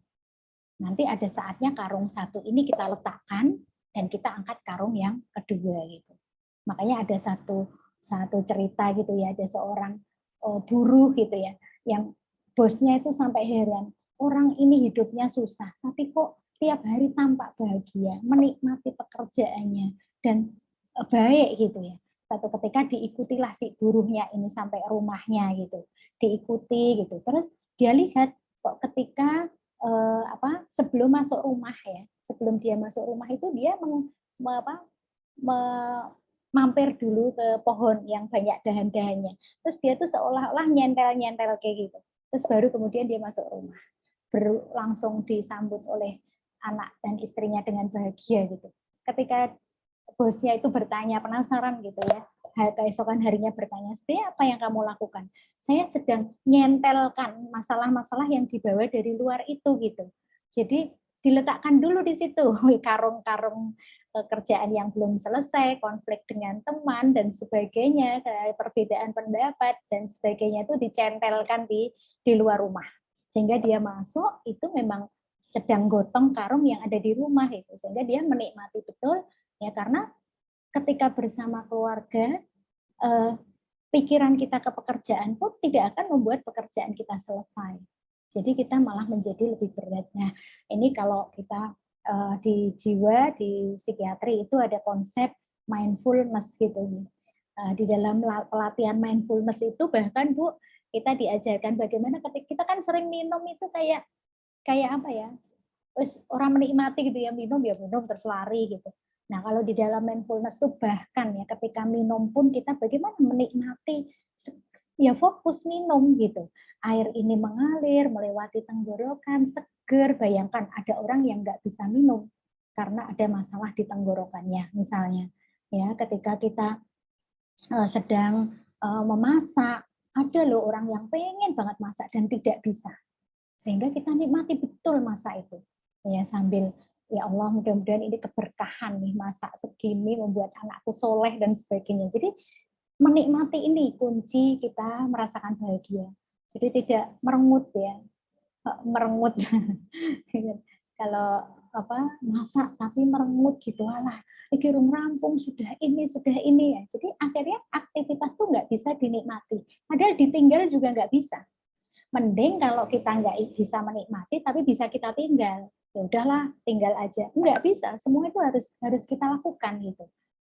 Nanti ada saatnya karung satu ini kita letakkan dan kita angkat karung yang kedua gitu. Makanya ada satu cerita gitu ya, ada seorang buruh gitu ya, yang bosnya itu sampai heran, orang ini hidupnya susah, tapi kok tiap hari tampak bahagia, menikmati pekerjaannya, dan baik gitu ya. Satu ketika diikutilah si buruhnya ini sampai rumahnya gitu, diikuti gitu. Terus dia lihat kok ketika sebelum masuk rumah ya, sebelum dia masuk rumah itu dia mampir dulu ke pohon yang banyak dahan-dahannya. Terus dia tuh seolah-olah nyentel-nyentel kayak gitu. Terus baru kemudian dia masuk rumah. Langsung disambut oleh anak dan istrinya dengan bahagia gitu. Ketika bosnya itu bertanya, penasaran gitu ya, keesokan harinya bertanya, sebenarnya apa yang kamu lakukan? Saya sedang nyentelkan masalah-masalah yang dibawa dari luar itu gitu. Jadi diletakkan dulu di situ karung-karung kerjaan yang belum selesai, konflik dengan teman dan sebagainya, perbedaan pendapat dan sebagainya itu dicentelkan di luar rumah. Sehingga dia masuk itu memang sedang gotong karung yang ada di rumah itu, sehingga dia menikmati betul ya, karena ketika bersama keluarga pikiran kita ke pekerjaan pun tidak akan membuat pekerjaan kita selesai. Jadi kita malah menjadi lebih berat. Nah, ini kalau kita di jiwa, di psikiatri itu ada konsep mindfulness gitu. Di dalam pelatihan mindfulness itu bahkan Bu, kita diajarkan bagaimana ketika kita kan sering minum itu kayak apa ya? Terus orang menikmati gitu ya, minum terus lari gitu. Nah, kalau di dalam mindfulness tuh bahkan ya ketika minum pun kita bagaimana menikmati, ya fokus minum gitu. Air ini mengalir melewati tenggorokan, seger. Bayangkan ada orang yang nggak bisa minum karena ada masalah di tenggorokannya misalnya. Ya, ketika kita sedang memasak, ada loh orang yang pengen banget masak dan tidak bisa. Sehingga kita nikmati betul masa itu. Ya, sambil ya Allah mudah-mudahan ini keberkahan nih, masak segini membuat anakku soleh dan sebagainya. Jadi menikmati ini kunci kita merasakan bahagia. Jadi tidak merengut ya, merengut. Kalau masak tapi merengut gitu, alah iki rung rampung sudah ini ya. Jadi akhirnya aktivitas tuh nggak bisa dinikmati. Padahal ditinggal juga nggak bisa. Mending kalau kita nggak bisa menikmati tapi bisa kita tinggal. Ya udahlah, tinggal aja. Nggak bisa, semua itu harus kita lakukan gitu.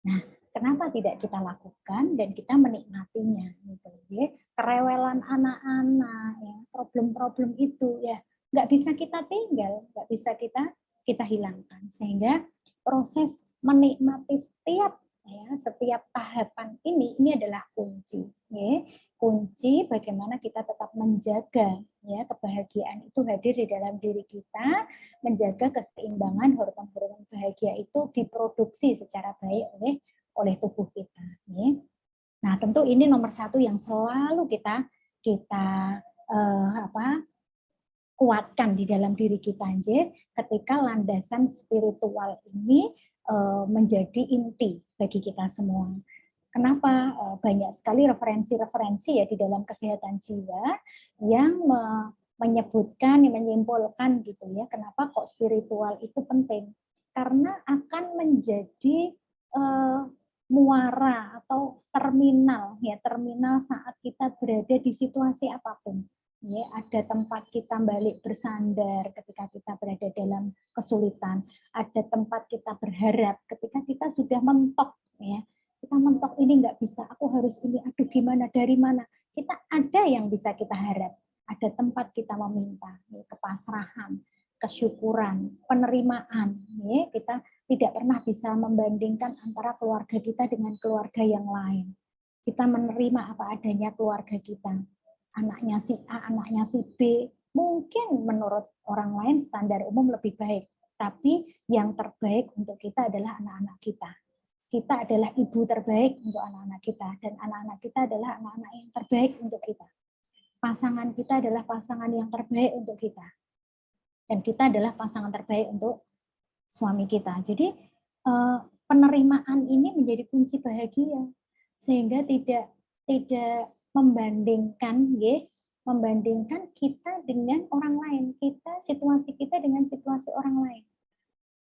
Nah, kenapa tidak kita lakukan dan kita menikmatinya gitu. Ya, kerewelan anak-anak ya, problem-problem itu ya nggak bisa kita tinggal, nggak bisa kita hilangkan. Sehingga proses menikmati setiap tahapan ini adalah kunci. Ya. Kunci bagaimana kita tetap menjaga ya kebahagiaan itu hadir di dalam diri kita, menjaga keseimbangan hormon-hormon bahagia itu diproduksi secara baik oleh tubuh kita. Ya. Nah, tentu ini nomor satu yang selalu kita kuatkan di dalam diri kita ketika landasan spiritual ini menjadi inti bagi kita semua. Kenapa banyak sekali referensi-referensi ya di dalam kesehatan jiwa yang menyebutkan, menyimpulkan gitu ya, kenapa kok spiritual itu penting? Karena akan menjadi muara atau terminal saat kita berada di situasi apapun. Ya, ada tempat kita balik bersandar ketika kita berada dalam kesulitan, ada tempat kita berharap ketika kita sudah mentok ya. Kita mentok ini nggak bisa, aku harus ini, aduh gimana, dari mana? Kita ada yang bisa kita harap, ada tempat kita meminta, ya, kepasrahan, kesyukuran, penerimaan. Ya, kita tidak pernah bisa membandingkan antara keluarga kita dengan keluarga yang lain. Kita menerima apa adanya keluarga kita. Anaknya si A, anaknya si B, mungkin menurut orang lain standar umum lebih baik, tapi yang terbaik untuk kita adalah anak-anak kita. Kita adalah ibu terbaik untuk anak-anak kita, dan anak-anak kita adalah anak-anak yang terbaik untuk kita. Pasangan kita adalah pasangan yang terbaik untuk kita. Dan kita adalah pasangan terbaik untuk suami kita. Jadi penerimaan ini menjadi kunci bahagia, sehingga tidak membandingkan kita dengan orang lain, situasi kita dengan situasi orang lain.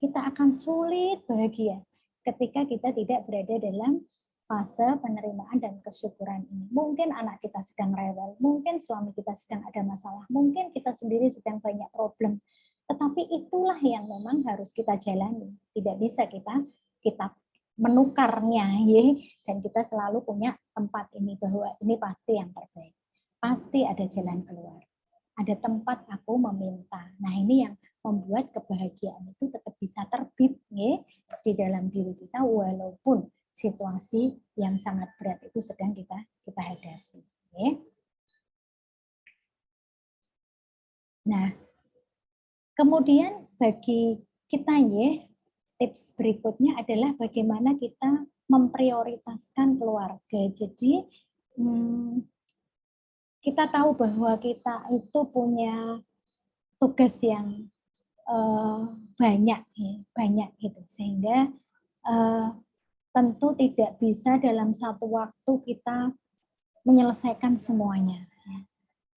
Kita akan sulit bahagia ketika kita tidak berada dalam fase penerimaan dan kesyukuran ini. Mungkin anak kita sedang rewel, mungkin suami kita sedang ada masalah, mungkin kita sendiri sedang banyak problem. Tetapi itulah yang memang harus kita jalani. Tidak bisa kita menukarnya, dan kita selalu punya tempat ini bahwa ini pasti yang terbaik. Pasti ada jalan keluar. Ada tempat aku meminta. Nah, ini yang membuat kebahagiaan itu tetap bisa terbit di dalam diri kita walaupun situasi yang sangat berat itu sedang kita hadapi. Nah, kemudian bagi kita tips berikutnya adalah bagaimana kita memprioritaskan keluarga. Jadi kita tahu bahwa kita itu punya tugas yang banyak gitu, sehingga tentu tidak bisa dalam satu waktu kita menyelesaikan semuanya.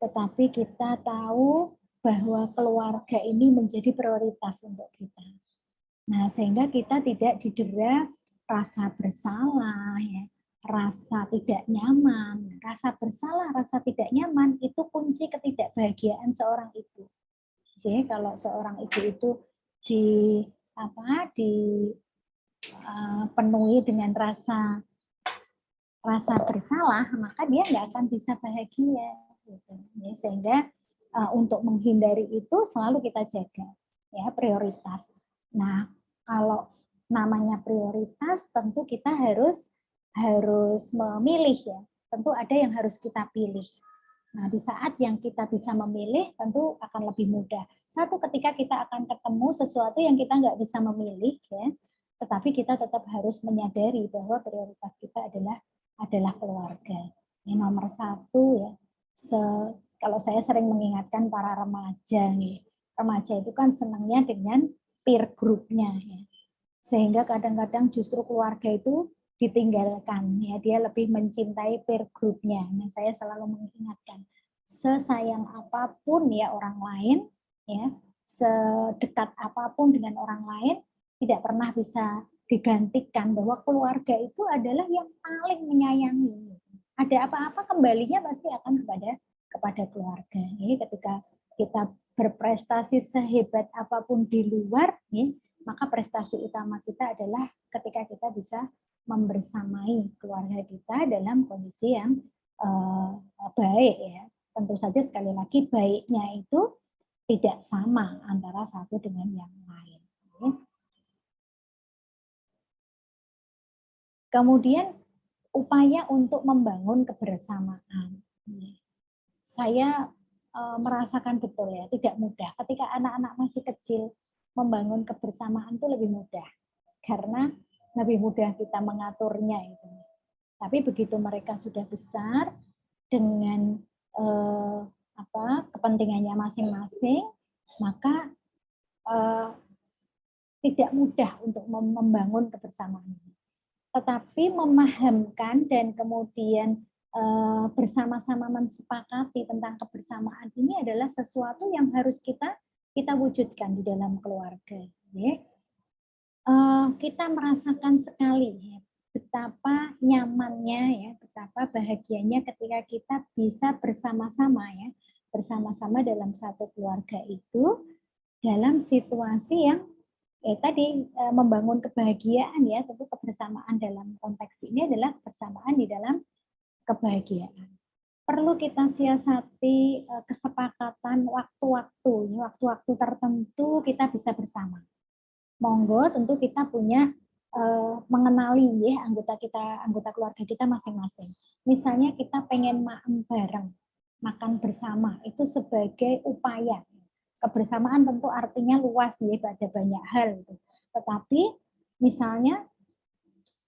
Tetapi kita tahu bahwa keluarga ini menjadi prioritas untuk kita. Nah, sehingga kita tidak didera rasa bersalah, rasa tidak nyaman. rasa bersalah, rasa tidak nyaman itu kunci ketidakbahagiaan seorang ibu. Jadi kalau seorang ibu itu dipenuhi dengan rasa bersalah, maka dia nggak akan bisa bahagia. Gitu. Ya, sehingga untuk menghindari itu selalu kita jaga, ya, prioritas. Nah, kalau namanya prioritas, tentu kita harus memilih, ya. Tentu ada yang harus kita pilih. Nah, di saat yang kita bisa memilih, tentu akan lebih mudah. Satu, ketika kita akan ketemu sesuatu yang kita nggak bisa memilih, ya, tetapi kita tetap harus menyadari bahwa prioritas kita adalah keluarga. Ini nomor satu, ya. Kalau saya sering mengingatkan para remaja, nih, remaja itu kan senangnya dengan peer group-nya, ya. Sehingga kadang-kadang justru keluarga itu ditinggalkan, ya, dia lebih mencintai peer group-nya. Nah, saya selalu mengingatkan, sesayang apapun ya orang lain, ya, sedekat apapun dengan orang lain, tidak pernah bisa digantikan bahwa keluarga itu adalah yang paling menyayangi. Ada apa-apa kembalinya pasti akan kepada keluarga. Jadi ketika kita berprestasi sehebat apapun di luar, ya, maka prestasi utama kita adalah ketika kita bisa membersamai keluarga kita dalam kondisi yang baik, ya. Tentu saja sekali lagi baiknya itu tidak sama antara satu dengan yang lain. Ya. Kemudian upaya untuk membangun kebersamaan. Saya merasakan betul, ya, tidak mudah. Ketika anak-anak masih kecil, membangun kebersamaan itu lebih mudah. Karena lebih mudah kita mengaturnya itu. Tapi begitu mereka sudah besar, dengan kepentingannya masing-masing, maka tidak mudah untuk membangun kebersamaan. Tetapi memahamkan dan kemudian bersama-sama mensepakati tentang kebersamaan ini adalah sesuatu yang harus kita wujudkan di dalam keluarga. Ya. Kita merasakan sekali, ya, betapa nyamannya, ya, betapa bahagianya ketika kita bisa bersama-sama, ya, bersama-sama dalam satu keluarga itu dalam situasi yang tadi membangun kebahagiaan, ya, tentu kebersamaan dalam konteks ini adalah kebersamaan di dalam kebahagiaan. Perlu kita siasati kesepakatan waktu-waktu, ya, waktu-waktu tertentu kita bisa bersama. Monggo tentu kita punya mengenali, ya, anggota keluarga kita masing-masing. Misalnya kita pengen makan bareng, makan bersama, itu sebagai upaya. Kebersamaan tentu artinya luas, ya, ada banyak hal. Tetapi misalnya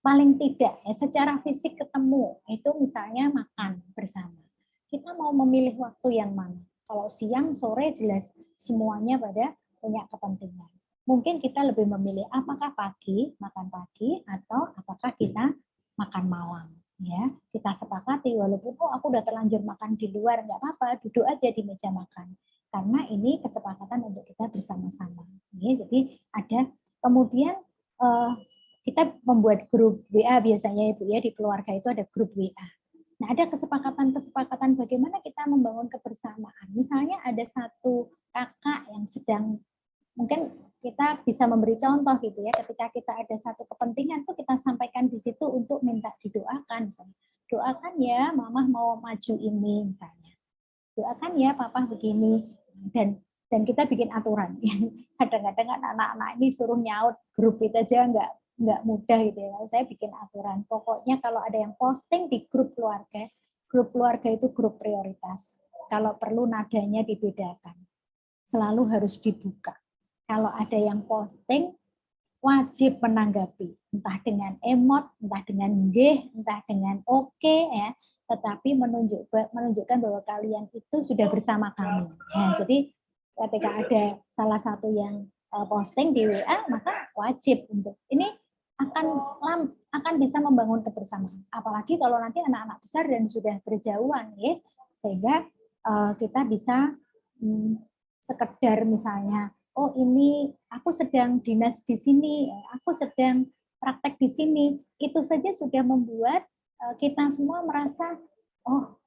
paling tidak, ya, secara fisik ketemu, itu misalnya makan bersama. Kita mau memilih waktu yang mana? Kalau siang, sore jelas semuanya pada punya kepentingan. Mungkin kita lebih memilih apakah makan pagi, atau apakah kita makan malam. Ya, kita sepakati walaupun aku udah terlanjur makan di luar, nggak apa-apa, duduk aja di meja makan. Karena ini kesepakatan untuk kita bersama-sama. Ya, jadi ada kemudian kita membuat grup WA biasanya, Ibu, ya, di keluarga itu ada grup WA. Nah, ada kesepakatan bagaimana kita membangun kebersamaan. Misalnya ada satu kakak yang sedang, mungkin kita bisa memberi contoh gitu, ya, ketika kita ada satu kepentingan tuh kita sampaikan di situ untuk minta didoakan, misalnya. Doakan ya, Mama mau maju ini, misalnya. Doakan ya, Papa begini, dan kita bikin aturan. Kadang-kadang anak-anak ini suruh nyaut grup itu aja nggak mudah gitu, ya. Saya bikin aturan. Pokoknya kalau ada yang posting di grup keluarga itu grup prioritas. Kalau perlu nadanya dibedakan. Selalu harus dibuka. Kalau ada yang posting, wajib menanggapi. Entah dengan emot, entah dengan nggih, entah dengan oke, ya. Tetapi menunjukkan bahwa kalian itu sudah bersama kami. Ya, jadi ketika ada salah satu yang posting di WA, maka wajib untuk ini akan bisa membangun kebersamaan. Apalagi kalau nanti anak-anak besar dan sudah berjauhan, ya, sehingga kita bisa sekedar misalnya, oh ini aku sedang dinas di sini, aku sedang praktek di sini, itu saja sudah membuat kita semua merasa, oh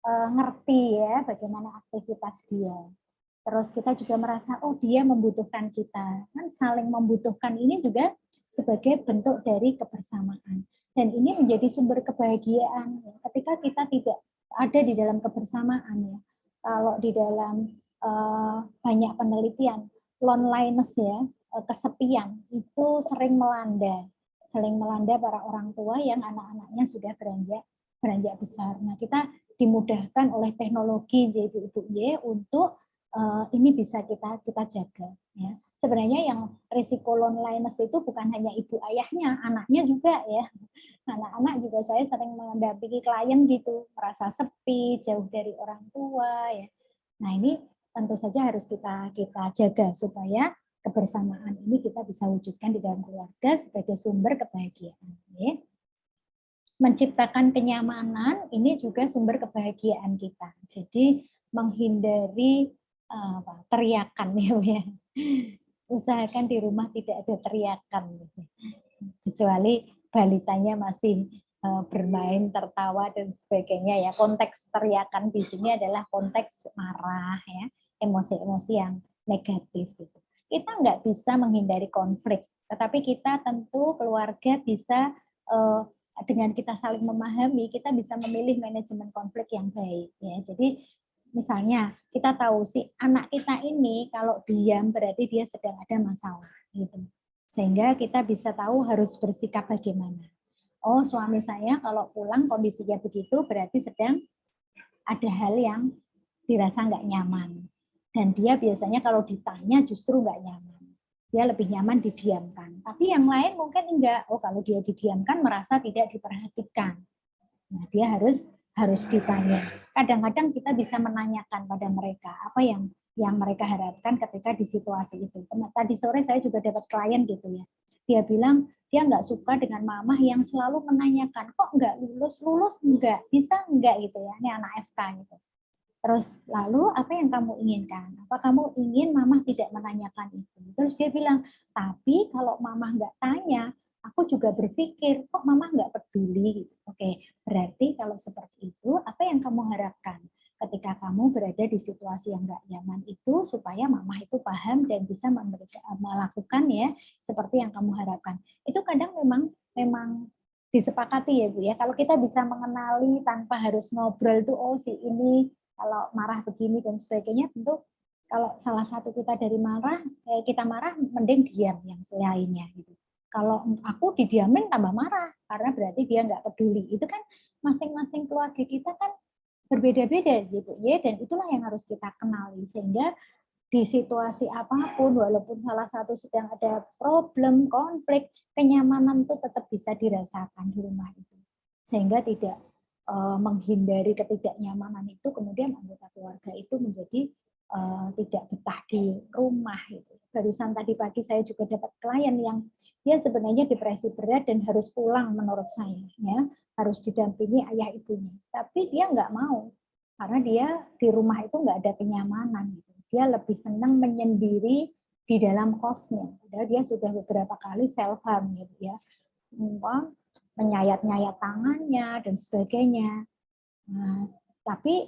ngerti ya bagaimana aktivitas dia. Terus kita juga merasa, oh dia membutuhkan kita. Kan saling membutuhkan ini juga sebagai bentuk dari kebersamaan. Dan ini menjadi sumber kebahagiaan. Ketika kita tidak ada di dalam kebersamaan. Ya. Kalau di dalam banyak penelitian, loneliness ya, kesepian, itu sering melanda. Sering melanda para orang tua yang anak-anaknya sudah beranjak besar. Nah, kita dimudahkan oleh teknologi ibu-ibu untuk ini bisa kita jaga ya. Sebenarnya yang risiko loneliness itu bukan hanya ibu ayahnya, anaknya juga ya. Anak-anak juga saya sering mendampingi klien gitu, merasa sepi, jauh dari orang tua ya. Nah, ini tentu saja harus kita jaga supaya kebersamaan ini kita bisa wujudkan di dalam keluarga sebagai sumber kebahagiaan ya. Menciptakan kenyamanan ini juga sumber kebahagiaan kita. Jadi menghindari teriakan ya. Usahakan di rumah tidak ada teriakan gitu. Kecuali balitanya masih bermain, tertawa dan sebagainya ya. Konteks teriakan di sini adalah konteks marah ya, emosi-emosi yang negatif gitu. Kita nggak bisa menghindari konflik, tetapi kita tentu keluarga bisa dengan kita saling memahami, kita bisa memilih manajemen konflik yang baik ya. Jadi misalnya kita tahu si anak kita ini kalau diam berarti dia sedang ada masalah gitu. Sehingga kita bisa tahu harus bersikap bagaimana. Oh, suami saya kalau pulang kondisinya begitu berarti sedang ada hal yang dirasa nggak nyaman. Dan dia biasanya kalau ditanya justru nggak nyaman. Dia lebih nyaman didiamkan. Tapi yang lain mungkin enggak. Oh, kalau dia didiamkan merasa tidak diperhatikan. Nah, dia harus ditanya. Kadang-kadang kita bisa menanyakan pada mereka apa yang mereka harapkan ketika di situasi itu. Tadi sore saya juga dapat klien gitu ya. Dia bilang dia nggak suka dengan mamah yang selalu menanyakan, kok nggak lulus enggak, bisa enggak gitu ya. Ini anak FK gitu. Terus lalu apa yang kamu inginkan? Apa kamu ingin mamah tidak menanyakan itu? Terus dia bilang, tapi kalau mamah nggak tanya, aku juga berpikir, kok mamah nggak peduli? Oke, berarti kalau seperti itu, apa yang kamu harapkan ketika kamu berada di situasi yang nggak nyaman itu, supaya mamah itu paham dan bisa melakukan ya seperti yang kamu harapkan. Itu kadang memang disepakati ya Bu ya. Kalau kita bisa mengenali tanpa harus ngobrol tuh, oh si ini kalau marah begini dan sebagainya, tentu kalau salah satu kita dari marah, kita marah, mending diam yang selainnya gitu. Kalau aku didiamin tambah marah, karena berarti dia nggak peduli. Itu kan masing-masing keluarga kita kan berbeda-beda gitu ya, dan itulah yang harus kita kenali sehingga di situasi apapun, walaupun salah satu sedang ada problem, konflik, kenyamanan itu tetap bisa dirasakan di rumah itu, sehingga tidak menghindari ketidaknyamanan itu, kemudian anggota keluarga itu menjadi tidak betah di rumah. Gitu. Barusan tadi pagi saya juga dapat klien yang dia sebenarnya depresi berat dan harus pulang menurut saya, ya harus didampingi ayah ibunya, tapi dia nggak mau karena dia di rumah itu nggak ada kenyamanan. Gitu. Dia lebih senang menyendiri di dalam kosnya, padahal dia sudah beberapa kali self harm gitu ya. Menyayat-nyayat tangannya dan sebagainya. Nah, tapi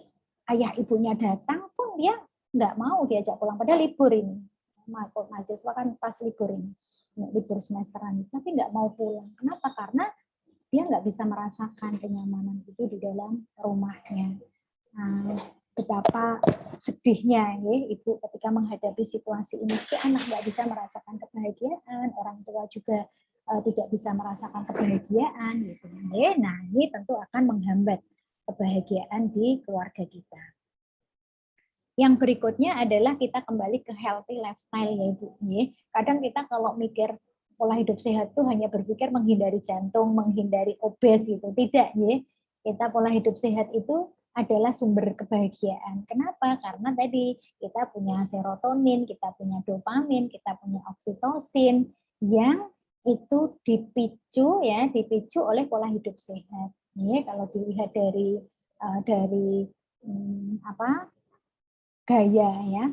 ayah ibunya datang pun dia nggak mau diajak pulang, padahal libur ini. Mahasiswa kan pas libur ini, libur semesteran, tapi nggak mau pulang. Kenapa? Karena dia nggak bisa merasakan kenyamanan itu di dalam rumahnya. Nah, betapa sedihnya ya ibu ketika menghadapi situasi ini. Anak nggak bisa merasakan kebahagiaan, orang tua juga tidak bisa merasakan kebahagiaan gitu. Nah, ini tentu akan menghambat kebahagiaan di keluarga kita. Yang berikutnya adalah kita kembali ke healthy lifestyle ya Ibu. Kadang kita kalau mikir pola hidup sehat tuh hanya berpikir menghindari jantung, menghindari obes gitu. Tidak ya. Kita pola hidup sehat itu adalah sumber kebahagiaan. Kenapa? Karena tadi kita punya serotonin, kita punya dopamin, kita punya oksitosin yang itu dipicu oleh pola hidup sehat. Ya, kalau dilihat dari gaya ya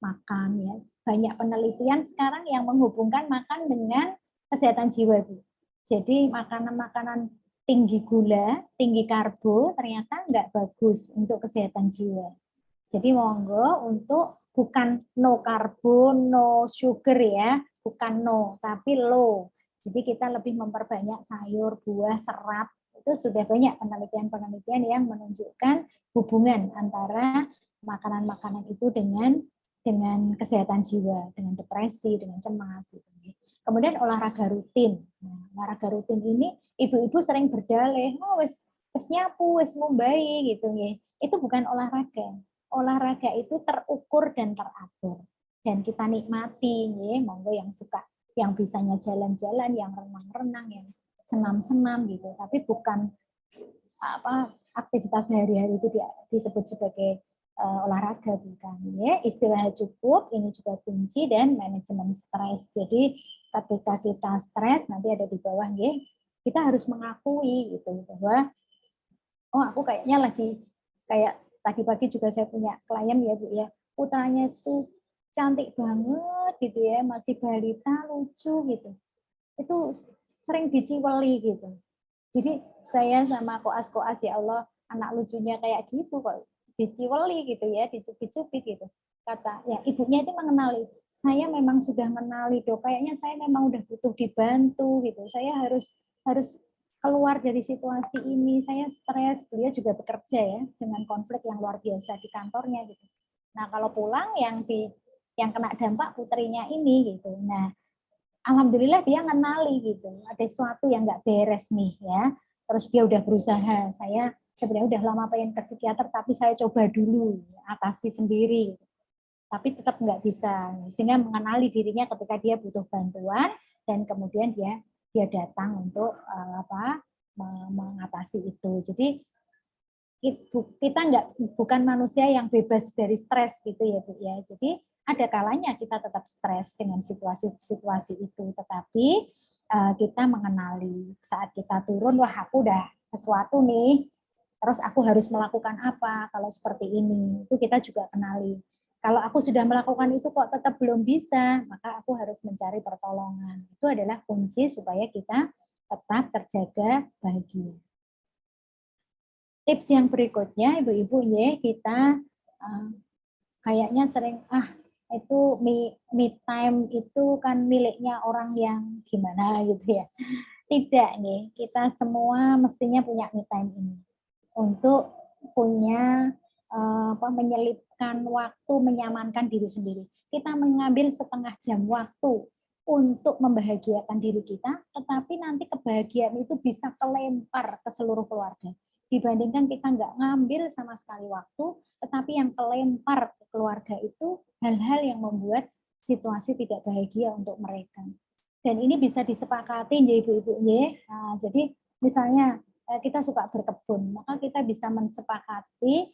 makan ya, banyak penelitian sekarang yang menghubungkan makan dengan kesehatan jiwa Bu. Jadi makanan-makanan tinggi gula, tinggi karbo ternyata nggak bagus untuk kesehatan jiwa. Jadi monggo untuk bukan no karbo, no sugar ya, bukan no, tapi low. Jadi kita lebih memperbanyak sayur, buah, serat. Itu sudah banyak penelitian-penelitian yang menunjukkan hubungan antara makanan-makanan itu dengan kesehatan jiwa, dengan depresi, dengan cemas. Gitu. Kemudian olahraga rutin. Nah, olahraga rutin ini ibu-ibu sering berdalih, oh wes nyapu, wes ngumbai gitu ya. Itu bukan olahraga. Olahraga itu terukur dan teratur. Dan kita nikmati ya, monggo yang suka, yang bisanya jalan-jalan, yang renang-renang, yang senam-senam gitu. Tapi bukan aktivitas sehari-hari itu disebut sebagai olahraga bukan ya. Istirahat cukup ini juga kunci, dan manajemen stres. Jadi ketika kita stres nanti ada di bawah ya, kita harus mengakui gitu bahwa oh aku kayaknya lagi kayak tadi pagi juga saya punya klien ya Bu ya, putranya itu cantik banget gitu ya, masih balita, lucu gitu. Itu sering diciweli gitu. Jadi saya sama koas-koas, ya Allah, anak lucunya kayak gitu kok diciweli gitu ya, dicubit-cubit gitu. Kata ya ibunya itu mengenali, saya memang sudah mengenali Dok, kayaknya saya memang udah butuh dibantu gitu. Saya harus keluar dari situasi ini, saya stres. Beliau juga bekerja ya dengan konflik yang luar biasa di kantornya gitu. Nah, kalau pulang yang kena dampak putrinya ini gitu. Nah, alhamdulillah dia ngenali gitu, ada sesuatu yang nggak beres nih ya. Terus dia udah berusaha, saya sebenarnya udah lama pengen ke psikiater, tapi saya coba dulu atasi sendiri. Tapi tetap nggak bisa, sehingga mengenali dirinya ketika dia butuh bantuan, dan kemudian dia datang untuk mengatasi itu. Jadi kita bukan manusia yang bebas dari stres gitu ya Bu ya. Jadi ada kalanya kita tetap stres dengan situasi-situasi itu, tetapi kita mengenali saat kita turun, wah aku udah sesuatu nih, terus aku harus melakukan apa kalau seperti ini, itu kita juga kenali. Kalau aku sudah melakukan itu kok tetap belum bisa, maka aku harus mencari pertolongan. Itu adalah kunci supaya kita tetap terjaga bahagia. Tips yang berikutnya, ibu-ibu ya, kita kayaknya sering itu me time itu kan miliknya orang yang gimana gitu ya. Tidak nih, kita semua mestinya punya me time ini untuk punya menyelipkan waktu, menyamankan diri sendiri. Kita mengambil setengah jam waktu untuk membahagiakan diri kita, tetapi nanti kebahagiaan itu bisa kelempar ke seluruh keluarga. Dibandingkan kita nggak ngambil sama sekali waktu, tetapi yang kelempar ke keluarga itu hal-hal yang membuat situasi tidak bahagia untuk mereka. Dan ini bisa disepakati ya ibu-ibu ya. Nah, jadi misalnya kita suka berkebun, maka kita bisa mensepakati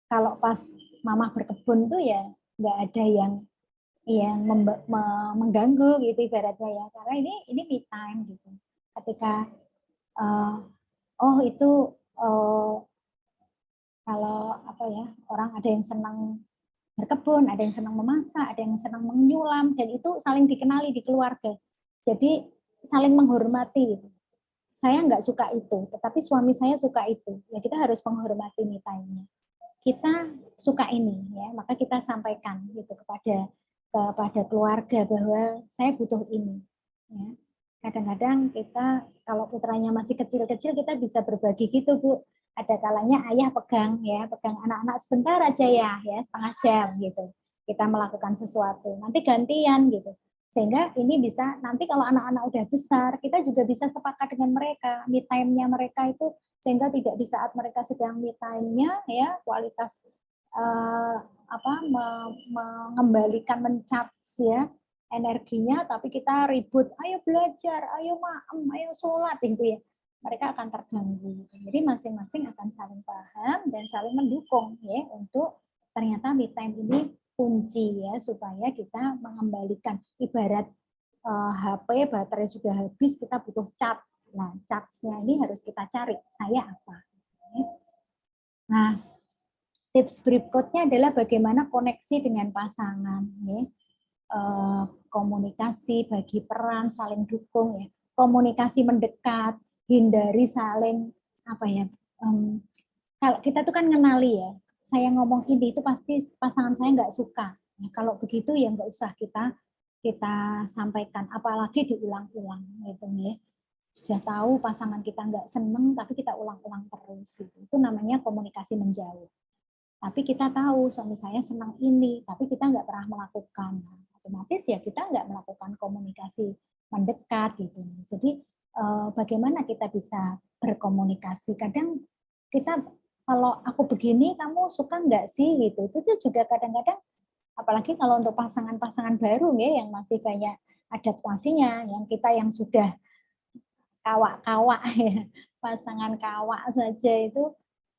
kalau pas mama berkebun tuh ya nggak ada yang mengganggu gitu ibaratnya ya, karena ini me time gitu. Ketika kalau orang ada yang senang berkebun, ada yang senang memasak, ada yang senang menyulam, dan itu saling dikenali di keluarga. Jadi saling menghormati. Saya nggak suka itu, tetapi suami saya suka itu. Ya kita harus menghormati me time-nya. Kita suka ini, ya maka kita sampaikan gitu kepada keluarga bahwa saya butuh ini. Ya. Kadang-kadang kita kalau putranya masih kecil-kecil kita bisa berbagi gitu Bu. Ada kalanya ayah pegang anak-anak sebentar aja ya setengah jam gitu. Kita melakukan sesuatu, nanti gantian gitu. Sehingga ini bisa nanti kalau anak-anak udah besar, kita juga bisa sepakat dengan mereka, me time-nya mereka itu, sehingga tidak di saat mereka sedang me time-nya ya kualitas mengembalikan men-charge ya energinya, tapi kita ribut, ayo belajar, ayo maem, ayo sholat gitu ya. Mereka akan terganggu. Jadi masing-masing akan saling paham dan saling mendukung ya untuk ternyata me time ini kunci ya supaya kita mengembalikan, ibarat HP baterai sudah habis kita butuh charge. Nah, charge-nya ini harus kita cari, saya apa. Nah, tips berikutnya adalah bagaimana koneksi dengan pasangan ya. komunikasi, bagi peran, saling dukung ya. Komunikasi mendekat, hindari saling apa ya? Kalau kita tuh kan ngenali ya, saya ngomong ini itu pasti pasangan saya nggak suka. Nah, kalau begitu ya nggak usah kita sampaikan, apalagi diulang-ulang gitu ya. Sudah tahu pasangan kita nggak seneng, tapi kita ulang-ulang terus gitu. Itu namanya komunikasi menjauh. Tapi kita tahu suami saya senang ini, tapi kita nggak pernah melakukan. Nah, otomatis ya kita nggak melakukan komunikasi mendekat gitu. Jadi bagaimana kita bisa berkomunikasi? Kadang kita kalau aku begini, kamu suka nggak sih gitu? Itu juga kadang-kadang, apalagi kalau untuk pasangan-pasangan baru ya yang masih banyak adaptasinya, yang kita yang sudah kawak-kawak ya, pasangan kawak saja itu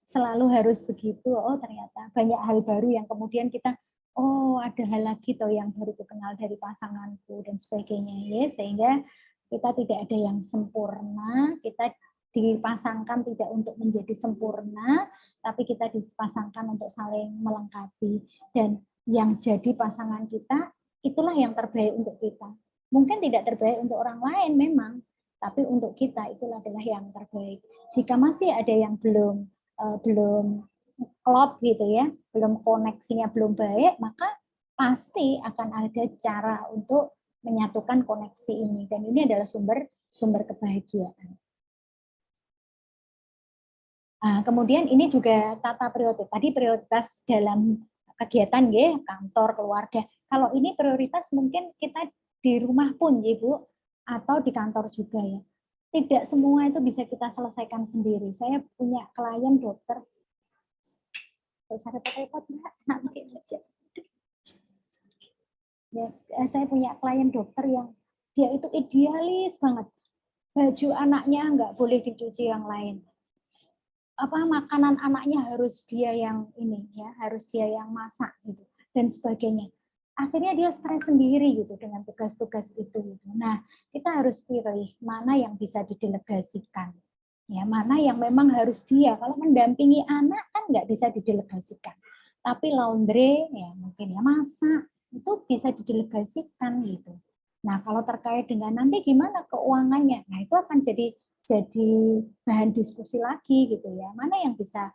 selalu harus begitu. Oh ternyata banyak hal baru yang kemudian kita, oh ada hal lagi toh yang baru kenal dari pasanganku dan sebagainya ya, sehingga kita tidak ada yang sempurna, kita dipasangkan tidak untuk menjadi sempurna, tapi kita dipasangkan untuk saling melengkapi, dan yang jadi pasangan kita itulah yang terbaik untuk kita. Mungkin tidak terbaik untuk orang lain memang, tapi untuk kita itulah adalah yang terbaik. Jika masih ada yang belum klop gitu ya, belum koneksinya belum baik, maka pasti akan ada cara untuk menyatukan koneksi ini, dan ini adalah sumber kebahagiaan. Nah, kemudian ini juga tata prioritas. Tadi prioritas dalam kegiatan ya, kantor, keluarga. Kalau ini prioritas mungkin kita di rumah pun ya Bu, atau di kantor juga ya. Tidak semua itu bisa kita selesaikan sendiri. Saya punya klien dokter. Ya, saya punya klien dokter yang dia itu idealis banget. Baju anaknya nggak boleh dicuci yang lain. Makanan anaknya harus dia yang ini ya, harus dia yang masak gitu dan sebagainya. Akhirnya dia stres sendiri gitu dengan tugas-tugas itu gitu. Nah, kita harus pilih mana yang bisa didelegasikan. Ya, mana yang memang harus dia. Kalau mendampingi anak kan nggak bisa didelegasikan. Tapi laundry ya mungkin ya masak itu bisa didelegasikan gitu. Nah, kalau terkait dengan nanti gimana keuangannya, nah itu akan jadi bahan diskusi lagi gitu ya, mana yang bisa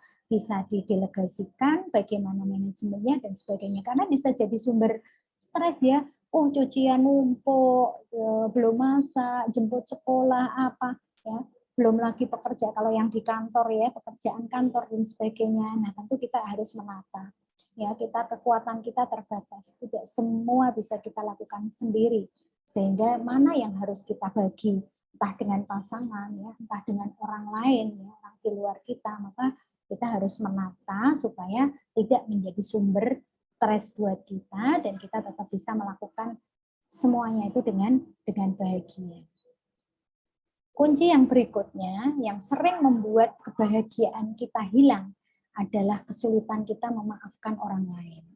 didelegasikan, bagaimana manajemennya dan sebagainya, karena bisa jadi sumber stres ya. Oh cucian numpuk, belum masak, jemput sekolah apa ya, belum lagi pekerja kalau yang di kantor ya, pekerjaan kantor dan sebagainya. Nah tentu kita harus menata ya, kekuatan kita terbatas, tidak semua bisa kita lakukan sendiri, sehingga mana yang harus kita bagi, entah dengan pasangan ya, entah dengan orang lain ya, orang di luar kita, maka kita harus menata supaya tidak menjadi sumber stres buat kita dan kita tetap bisa melakukan semuanya itu dengan bahagia. Kunci yang berikutnya yang sering membuat kebahagiaan kita hilang adalah kesulitan kita memaafkan orang lain.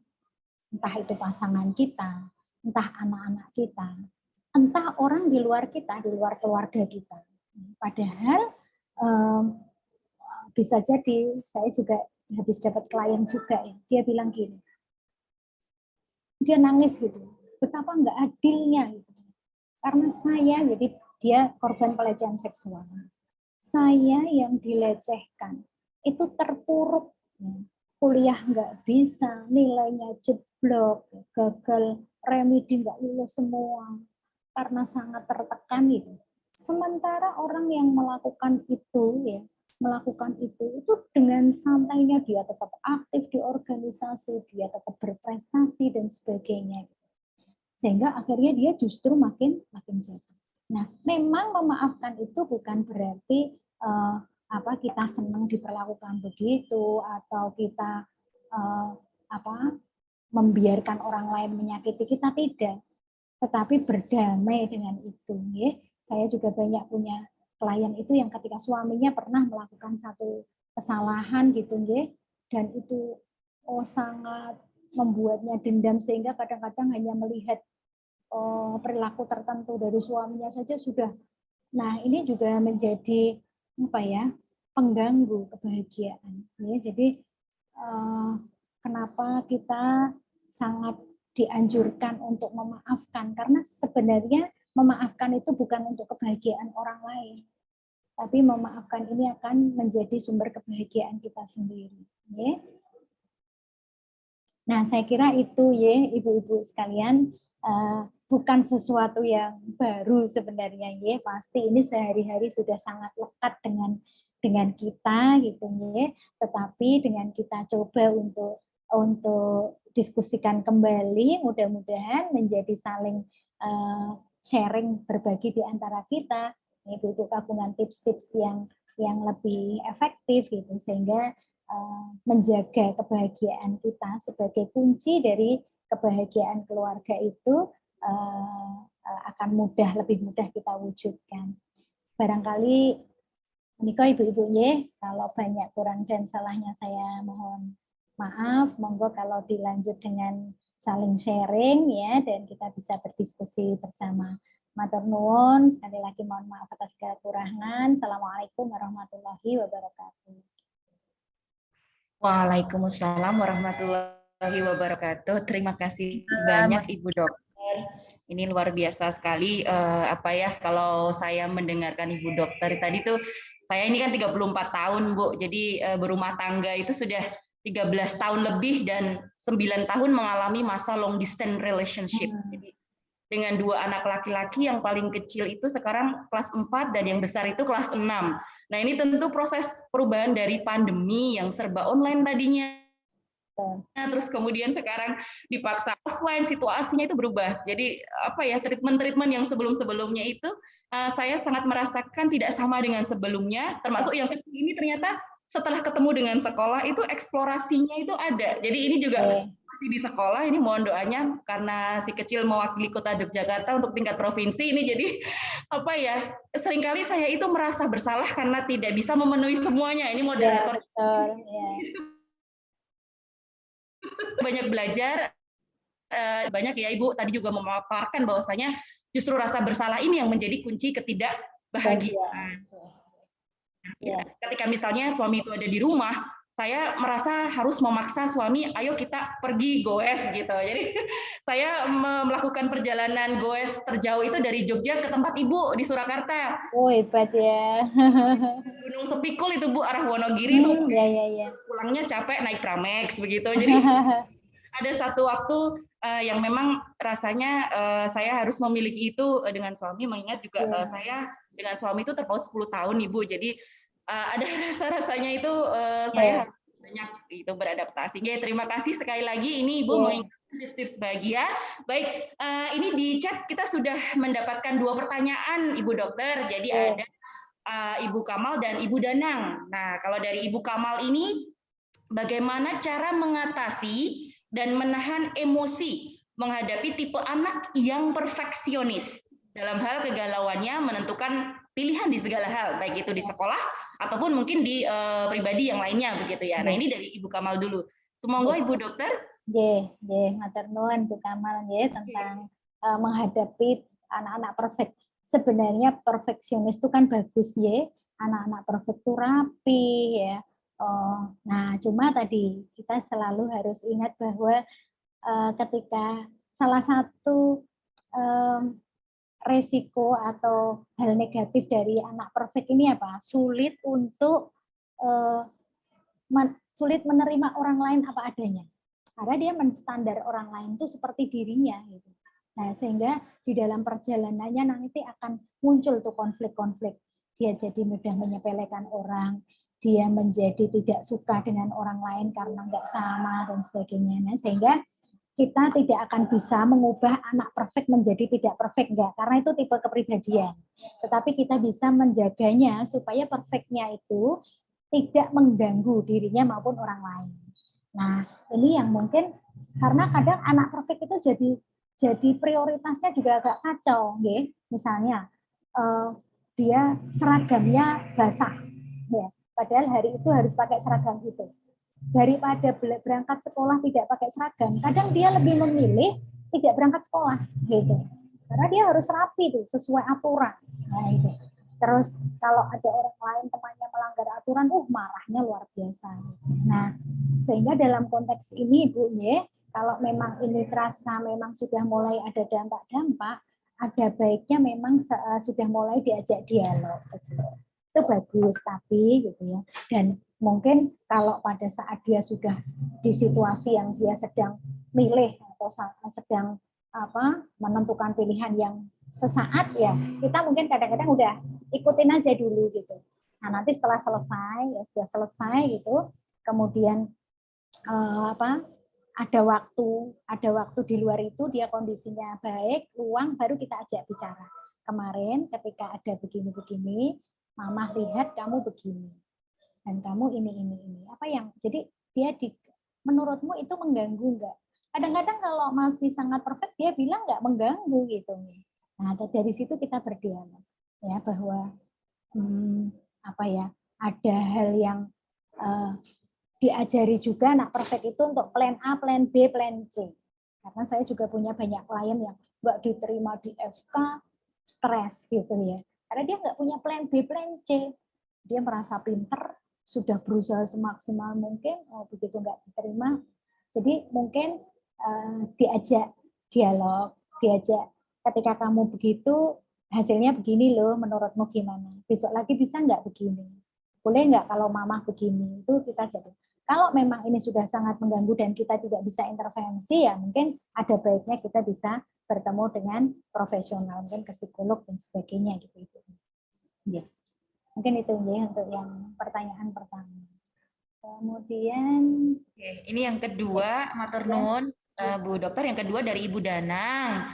Entah itu pasangan kita, entah anak-anak kita, entah orang di luar kita, di luar keluarga kita. Padahal bisa jadi, saya juga habis dapat klien juga ya, dia bilang gini, dia nangis gitu, betapa nggak adilnya gitu. Karena saya, jadi dia korban pelecehan seksual, saya yang dilecehkan, itu terpuruk, kuliah nggak bisa, nilainya jeblok, gagal remedi nggak lulus semua, karena sangat tertekan itu. Sementara orang yang melakukan itu ya, itu dengan santainya dia tetap aktif di organisasi, dia tetap berprestasi dan sebagainya. Sehingga akhirnya dia justru makin jatuh. Nah, memang memaafkan itu bukan berarti kita senang diperlakukan begitu atau kita membiarkan orang lain menyakiti kita, tidak. Tetapi berdamai dengan itu. Ya. Saya juga banyak punya klien itu yang ketika suaminya pernah melakukan satu kesalahan gitu, ya, dan itu sangat membuatnya dendam sehingga kadang-kadang hanya melihat perilaku tertentu dari suaminya saja sudah. Nah, ini juga menjadi pengganggu kebahagiaan. Ya, jadi kenapa kita sangat dianjurkan untuk memaafkan, karena sebenarnya memaafkan itu bukan untuk kebahagiaan orang lain, tapi memaafkan ini akan menjadi sumber kebahagiaan kita sendiri. Ya. Nah, saya kira itu ya ibu-ibu sekalian, bukan sesuatu yang baru sebenarnya ya, pasti ini sehari-hari sudah sangat lekat dengan kita gitu ya, tetapi dengan kita coba untuk diskusikan kembali, mudah-mudahan menjadi saling sharing, berbagi di antara kita, ibu-ibu gabungan tips-tips yang lebih efektif gitu, sehingga menjaga kebahagiaan kita sebagai kunci dari kebahagiaan keluarga itu akan lebih mudah kita wujudkan. Barangkali menika ibu-ibu nggih, kalau banyak kurang dan salahnya saya mohon maaf. Monggo kalau dilanjut dengan saling sharing ya, dan kita bisa berdiskusi bersama. Matur nuwun, sekali lagi mohon maaf atas kekurangan. Assalamualaikum warahmatullahi wabarakatuh. Waalaikumsalam warahmatullahi wabarakatuh. Terima kasih banyak Ibu Dokter. Ini luar biasa sekali kalau saya mendengarkan Ibu Dokter tadi tuh, saya ini kan 34 tahun Bu. Jadi berumah tangga itu sudah 13 tahun lebih dan 9 tahun mengalami masa long distance relationship. Jadi dengan 2 anak laki-laki, yang paling kecil itu sekarang kelas 4 dan yang besar itu kelas 6. Nah, ini tentu proses perubahan dari pandemi yang serba online tadinya. Terus kemudian sekarang dipaksa offline, situasinya itu berubah. Jadi treatment-treatment yang sebelum-sebelumnya itu saya sangat merasakan tidak sama dengan sebelumnya, termasuk yang kecil ini ternyata setelah ketemu dengan sekolah itu eksplorasinya itu ada. Jadi ini juga masih di sekolah, ini mohon doanya karena si kecil mewakili Kota Yogyakarta untuk tingkat provinsi ini, jadi seringkali saya itu merasa bersalah karena tidak bisa memenuhi semuanya. Ini moderator banyak belajar, banyak ya Ibu tadi juga memaparkan bahwasanya justru rasa bersalah ini yang menjadi kunci ketidakbahagiaan. Ketika misalnya suami itu ada di rumah, saya merasa harus memaksa suami, ayo kita pergi goes gitu. Jadi saya melakukan perjalanan goes terjauh itu dari Jogja ke tempat Ibu di Surakarta. Oh, hebat ya. Gunung Sepikul itu Bu, arah Wonogiri itu. Pulangnya capek naik Tramex begitu. Jadi ada satu waktu yang memang rasanya saya harus memiliki itu dengan suami, mengingat juga saya dengan suami itu terpaut 10 tahun Ibu. Jadi ada rasa-rasanya itu saya harus banyak itu beradaptasi. Terima kasih sekali lagi, ini Ibu mengingatkan tips-tips bahagia. Baik, ini di chat kita sudah mendapatkan 2 pertanyaan Ibu Dokter. Jadi ada Ibu Kamal dan Ibu Danang. Nah, kalau dari Ibu Kamal ini, bagaimana cara mengatasi dan menahan emosi menghadapi tipe anak yang perfeksionis dalam hal kegalauannya menentukan pilihan di segala hal, baik itu di sekolah ataupun mungkin di pribadi yang lainnya begitu ya. Nah, ini dari Ibu Kamal dulu. Semoga Ibu Dokter. Matur nuwun Bu Kamal tentang menghadapi anak-anak perfect. Sebenarnya perfeksionis itu kan bagus anak-anak perfect itu rapi ya. Nah, cuma tadi kita selalu harus ingat bahwa ketika salah satu resiko atau hal negatif dari anak perfect ini sulit untuk sulit menerima orang lain apa adanya, karena dia menstandar orang lain itu seperti dirinya gitu. Nah, sehingga di dalam perjalanannya nanti akan muncul tuh konflik-konflik. Dia jadi mudah menyepelekan orang, dia menjadi tidak suka dengan orang lain karena nggak sama dan sebagainya. Nah, sehingga kita tidak akan bisa mengubah anak perfect menjadi tidak perfect, enggak, karena itu tipe kepribadian. Tetapi kita bisa menjaganya supaya perfectnya itu tidak mengganggu dirinya maupun orang lain. Nah, ini yang mungkin karena kadang anak perfect itu jadi prioritasnya juga agak kacau, nggih. Misalnya dia seragamnya basah, ya. Padahal hari itu harus pakai seragam itu. Daripada berangkat sekolah tidak pakai seragam, kadang dia lebih memilih tidak berangkat sekolah, gitu. Karena dia harus rapi tuh, sesuai aturan. Nah, itu. Terus kalau ada orang lain temannya melanggar aturan, marahnya luar biasa. Nah, sehingga dalam konteks ini Ibu, kalau memang ini terasa memang sudah mulai ada dampak-dampak, ada baiknya memang sudah mulai diajak dialog. Gitu. Itu bagus, tapi gitu ya. Dan mungkin kalau pada saat dia sudah di situasi yang dia sedang milih atau sedang menentukan pilihan yang sesaat, ya kita mungkin kadang-kadang udah ikutin aja dulu gitu. Nah nanti setelah selesai, ya sudah selesai gitu, kemudian ada waktu di luar itu dia kondisinya baik, luang, baru kita ajak bicara. Kemarin ketika ada begini-begini, Mama lihat kamu begini dan kamu ini. Apa yang jadi dia menurutmu itu mengganggu enggak? Kadang-kadang kalau masih sangat perfect dia bilang enggak mengganggu gitu. Nah dari situ kita berdialog ya bahwa ada hal yang diajari juga anak perfect itu untuk plan A, plan B, plan C. Karena saya juga punya banyak klien yang nggak diterima di FK, stres gitu ya. Karena dia nggak punya plan B, plan C. Dia merasa pinter, sudah berusaha semaksimal mungkin, begitu nggak diterima. Jadi mungkin diajak dialog, diajak ketika kamu begitu, hasilnya begini loh, menurutmu gimana? Besok lagi bisa nggak begini? Boleh nggak kalau mama begini? Itu kita jadi. Kalau memang ini sudah sangat mengganggu dan kita tidak bisa intervensi, ya mungkin ada baiknya kita bisa bertemu dengan profesional, mungkin ke psikolog dan sebagainya gitu. Ya. Mungkin itu ya untuk yang pertanyaan pertama. Kemudian ini yang kedua, matur nuwun Bu Dokter, yang kedua dari Ibu Danang.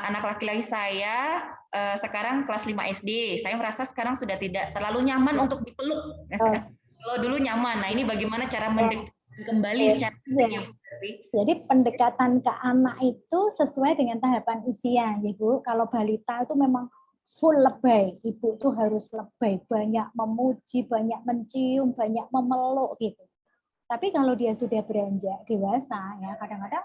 Anak laki-laki saya sekarang kelas 5 SD. Saya merasa sekarang sudah tidak terlalu nyaman untuk dipeluk. Kalau dulu nyaman. Nah, ini bagaimana cara mendekati kembali secara fisik? Jadi pendekatan ke anak itu sesuai dengan tahapan usia, ya Bu. Kalau balita itu memang full lebay, ibu tuh harus lebay, banyak memuji, banyak mencium, banyak memeluk gitu. Tapi kalau dia sudah beranjak dewasa, ya kadang-kadang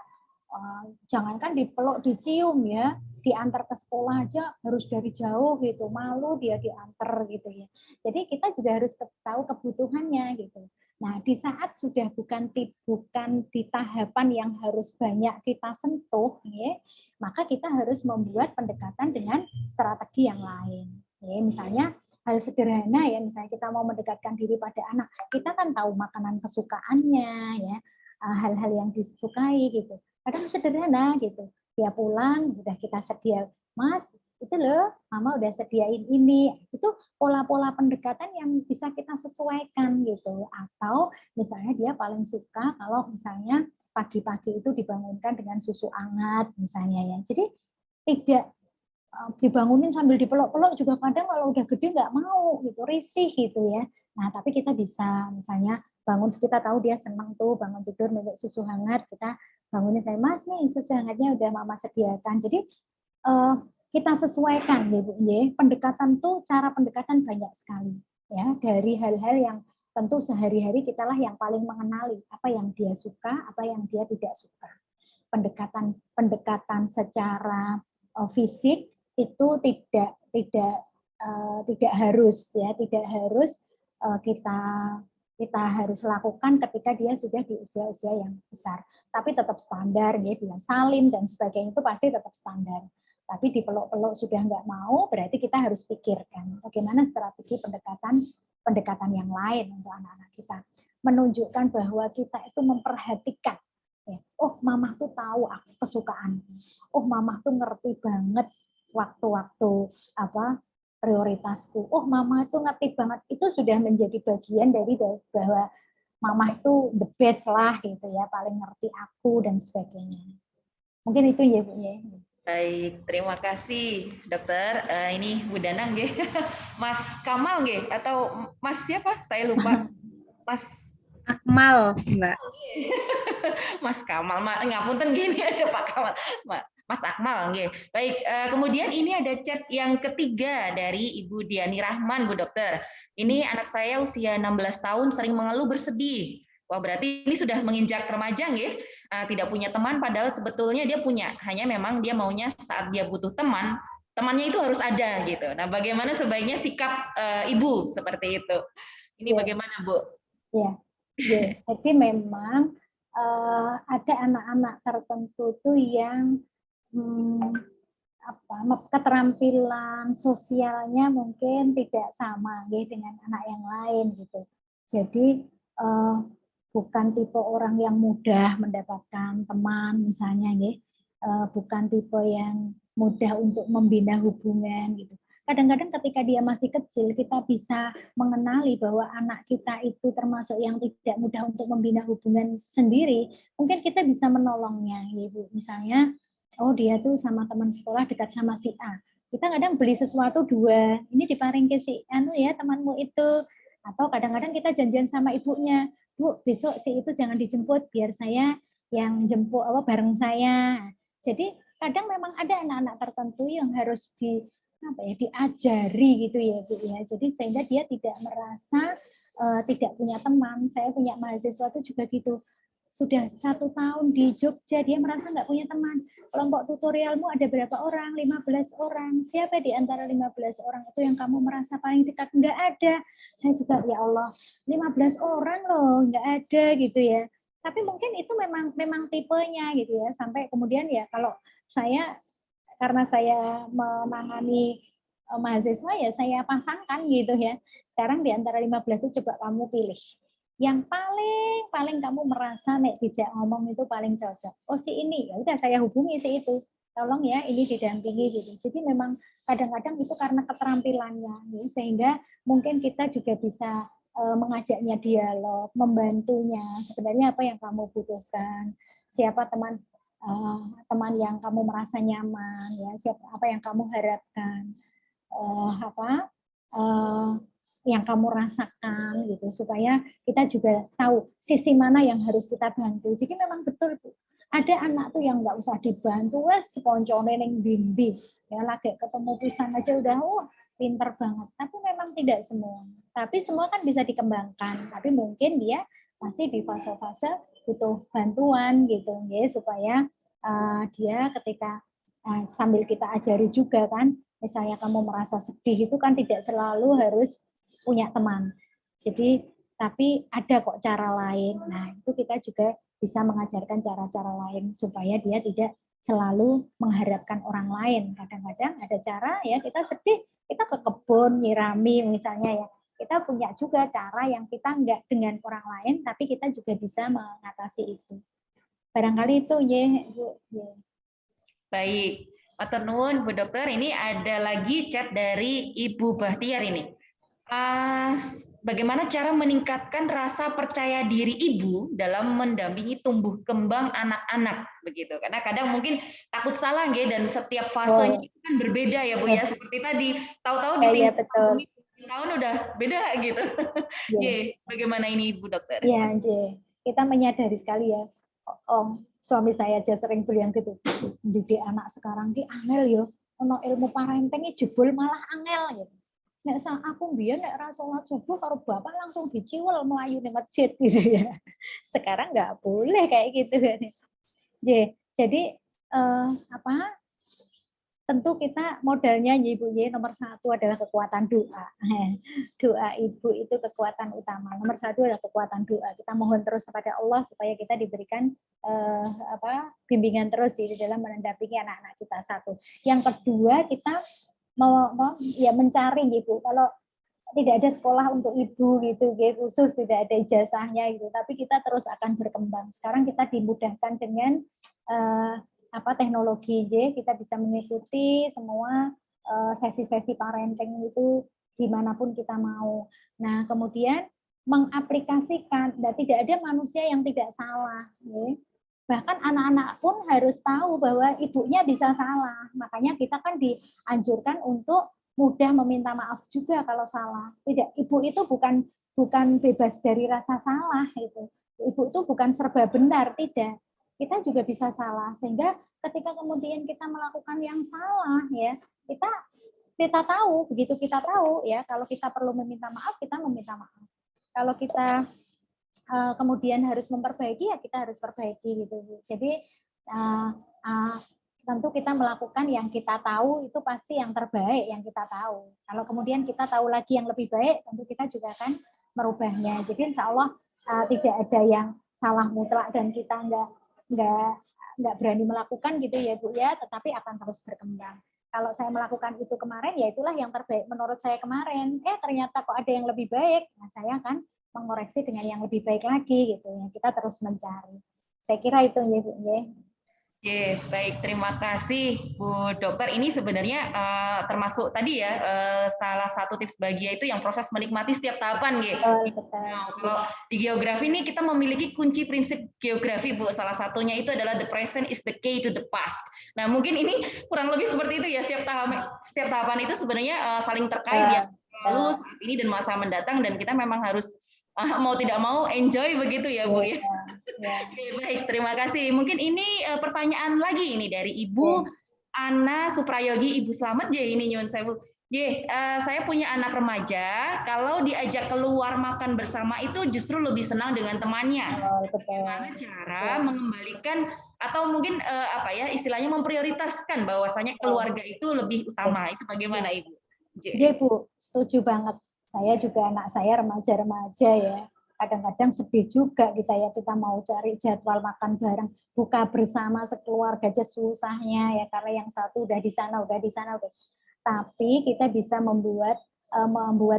jangankan dipeluk, dicium ya, diantar ke sekolah aja harus dari jauh gitu, malu dia diantar gitu ya. Jadi kita juga harus tahu kebutuhannya gitu. Nah di saat sudah bukan di tahapan yang harus banyak kita sentuh, ya, maka kita harus membuat pendekatan dengan strategi yang lain. Ya, misalnya hal sederhana ya, misalnya kita mau mendekatkan diri pada anak, kita kan tahu makanan kesukaannya, ya, hal-hal yang disukai gitu. Kadang sederhana gitu. Dia pulang sudah kita sedia, Mas, itu loh, Mama udah sediain ini. Itu pola-pola pendekatan yang bisa kita sesuaikan gitu. Atau misalnya dia paling suka kalau misalnya pagi-pagi itu dibangunkan dengan susu hangat misalnya ya. Jadi tidak dibangunin sambil dipeluk-peluk juga kadang kalau udah gede nggak mau gitu, risih gitu ya. Nah, tapi kita bisa misalnya bangun, kita tahu dia senang tuh bangun tidur minum susu hangat, kita bangunin saya, Mas nih susu hangatnya udah Mama sediakan. Jadi kita sesuaikan ya Bu, ya. Pendekatan tuh cara pendekatan banyak sekali ya, dari hal-hal yang tentu sehari-hari kitalah yang paling mengenali apa yang dia suka, apa yang dia tidak suka. Pendekatan secara fisik itu tidak harus ya, tidak harus kita harus lakukan ketika dia sudah di usia-usia yang besar. Tapi tetap standar ya, bilang salim dan sebagainya itu pasti tetap standar. Tapi dipeluk-peluk sudah nggak mau, berarti kita harus pikirkan bagaimana strategi pendekatan yang lain untuk anak-anak kita. Menunjukkan bahwa kita itu memperhatikan. Ya. Oh, Mama tuh tahu aku kesukaan. Oh, Mama tuh ngerti banget waktu-waktu prioritasku. Oh, Mama itu ngerti banget. Itu sudah menjadi bagian dari bahwa Mama itu the best lah gitu ya, paling ngerti aku dan sebagainya. Mungkin itu ya Bu ya. Baik, terima kasih Dokter. Ini Bu Danang nggih. Mas Kamal nggih atau Mas siapa? Saya lupa. Mas Akmal, Mbak. Mas Kamal, ngapunten gini ada Pak Kamal. Mas Akmal nggih. Baik, kemudian ini ada chat yang ketiga dari Ibu Diani Rahman, Bu Dokter. Ini anak saya usia 16 tahun sering mengeluh bersedih. Wah, berarti ini sudah menginjak remaja nggih. Tidak punya teman padahal sebetulnya dia punya. Hanya memang dia maunya saat dia butuh teman, temannya itu harus ada gitu. Nah, bagaimana sebaiknya sikap Ibu seperti itu? Ini bagaimana, Bu? Ya. Jadi memang ada anak-anak tertentu tuh yang keterampilan sosialnya mungkin tidak sama dengan anak yang lain gitu. Jadi bukan tipe orang yang mudah mendapatkan teman misalnya, bukan tipe yang mudah untuk membina hubungan gitu. Kadang-kadang ketika dia masih kecil, kita bisa mengenali bahwa anak kita itu termasuk yang tidak mudah untuk membina hubungan sendiri. Mungkin kita bisa menolongnya, Ibu. Misalnya, oh dia tuh sama teman sekolah dekat sama si A. Kita kadang beli sesuatu 2, ini diparing ke si anu ya temanmu itu. Atau kadang-kadang kita janjian sama ibunya, Bu, besok si itu jangan dijemput, biar saya yang jemput bareng saya. Jadi kadang memang ada anak-anak tertentu yang harus diajari gitu ya Bu ya. Jadi sehingga dia tidak merasa tidak punya teman. Saya punya mahasiswa itu juga gitu. Sudah 1 tahun di Jogja, dia merasa nggak punya teman. Kelompok tutorialmu ada berapa orang? 15 orang. Siapa di antara 15 orang itu yang kamu merasa paling dekat? Nggak ada. Saya juga, ya Allah, 15 orang loh, nggak ada gitu ya. Tapi mungkin itu memang tipenya gitu ya. Sampai kemudian ya kalau saya, karena saya menangani mahasiswa ya saya pasangkan gitu ya. Sekarang di antara 15 itu coba kamu pilih. Yang paling kamu merasa nek dijak ngomong itu paling cocok. Oh si ini, ya udah saya hubungi si itu. Tolong ya ini didampingi gitu. Jadi memang kadang-kadang itu karena keterampilannya gitu, sehingga mungkin kita juga bisa mengajaknya dialog, membantunya. Sebenarnya apa yang kamu butuhkan? Siapa teman yang kamu merasa nyaman ya, siapa apa yang kamu harapkan, yang kamu rasakan gitu, supaya kita juga tahu sisi mana yang harus kita bantu. Jadi memang betul Bu, ada anak tuh yang nggak usah dibantu, wes koncone ning ndi ya, lagi ketemu pisan aja udah pinter banget. Tapi memang tidak semua. Tapi semua kan bisa dikembangkan. Tapi mungkin dia masih di fase-fase butuh bantuan gitu ya, supaya dia ketika sambil kita ajari juga kan, misalnya kamu merasa sedih itu kan tidak selalu harus punya teman. Jadi tapi ada kok cara lain. Nah, itu kita juga bisa mengajarkan cara-cara lain supaya dia tidak selalu mengharapkan orang lain. Kadang-kadang ada cara ya, kita sedih, kita ke kebun nyirami misalnya ya. Kita punya juga cara yang kita enggak dengan orang lain, tapi kita juga bisa mengatasi itu. Barangkali itu ya, Bu. Baik, matur nuwun Bu Dokter. Ini ada lagi chat dari Ibu Bahtiar ini. Bagaimana cara meningkatkan rasa percaya diri ibu dalam mendampingi tumbuh kembang anak-anak begitu? Karena kadang mungkin takut salah dan setiap fasenya itu kan berbeda ya Bu ya. Seperti tadi, tahu-tahu di tahun udah beda gitu. Bagaimana ini Bu Dokter? Iya, kita menyadari sekali ya. Suami saya aja sering bilang gitu, didik anak sekarang ki angel yo, ono ilmu parenting jebul malah angel gitu. Nek aku biyen nek ra salat subuh karo bapak langsung diciwel melayu ning masjid gitu ya. Sekarang nggak boleh kayak gitu kan. Jadi tentu kita modalnya Ibu nomor 1 adalah kekuatan doa. Doa Ibu itu kekuatan utama. Nomor 1 adalah kekuatan doa. Kita mohon terus kepada Allah supaya kita diberikan bimbingan terus di dalam mendampingi anak-anak kita. 1. Yang kedua, kita mencari Ibu. Kalau tidak ada sekolah untuk ibu gitu, khusus tidak ada ijazahnya gitu, tapi kita terus akan berkembang. Sekarang kita dimudahkan dengan teknologi, kita bisa mengikuti semua sesi-sesi parenting itu dimanapun kita mau. Nah, kemudian mengaplikasikan, dan tidak ada manusia yang tidak salah. Bahkan anak-anak pun harus tahu bahwa ibunya bisa salah. Makanya kita kan dianjurkan untuk mudah meminta maaf juga kalau salah. Tidak, ibu itu bukan bebas dari rasa salah itu. Ibu itu bukan serba benar, tidak. Kita juga bisa salah, sehingga ketika kemudian kita melakukan yang salah ya, kita tahu, begitu kita tahu ya, kalau kita perlu meminta maaf, kita meminta maaf. Kalau kita kemudian harus memperbaiki, ya kita harus perbaiki gitu. Jadi tentu kita melakukan yang kita tahu itu pasti yang terbaik yang kita tahu. Kalau kemudian kita tahu lagi yang lebih baik, tentu kita juga akan merubahnya. Jadi insya Allah tidak ada yang salah mutlak dan kita nggak berani melakukan gitu ya Bu ya, tetapi akan terus berkembang. Kalau saya melakukan itu kemarin, ya itulah yang terbaik menurut saya kemarin. Ternyata kok ada yang lebih baik. Nah, saya akan mengoreksi dengan yang lebih baik lagi gitu ya. Kita terus mencari. Saya kira itu ya Bu ya. Baik, terima kasih Bu Dokter. Ini sebenarnya termasuk tadi ya salah satu tips bahagia itu yang proses menikmati setiap tahapan, Betul. Nah, kalau di geografi ini kita memiliki kunci prinsip geografi, Bu. Salah satunya itu adalah the present is the key to the past. Nah, mungkin ini kurang lebih seperti itu ya, setiap tahapan itu sebenarnya saling terkait ya. Lalu saat ini dan masa mendatang, dan kita memang harus mau tidak mau enjoy begitu ya Bu ya. Baik, terima kasih. Mungkin ini pertanyaan lagi ini dari Ibu Ana Suprayogi. Ibu selamat ya ini nyuwun sewu. Saya punya anak remaja, kalau diajak keluar makan bersama itu justru lebih senang dengan temannya. Bagaimana cara mengembalikan atau mungkin istilahnya memprioritaskan bahwasanya keluarga itu lebih utama. Itu bagaimana Ibu? Iya Bu, setuju banget. Saya juga anak saya remaja-remaja ya. Kadang-kadang sedih juga kita mau cari jadwal makan bareng, buka bersama sekeluarga aja susahnya ya, karena yang satu udah di sana. Tapi kita bisa membuat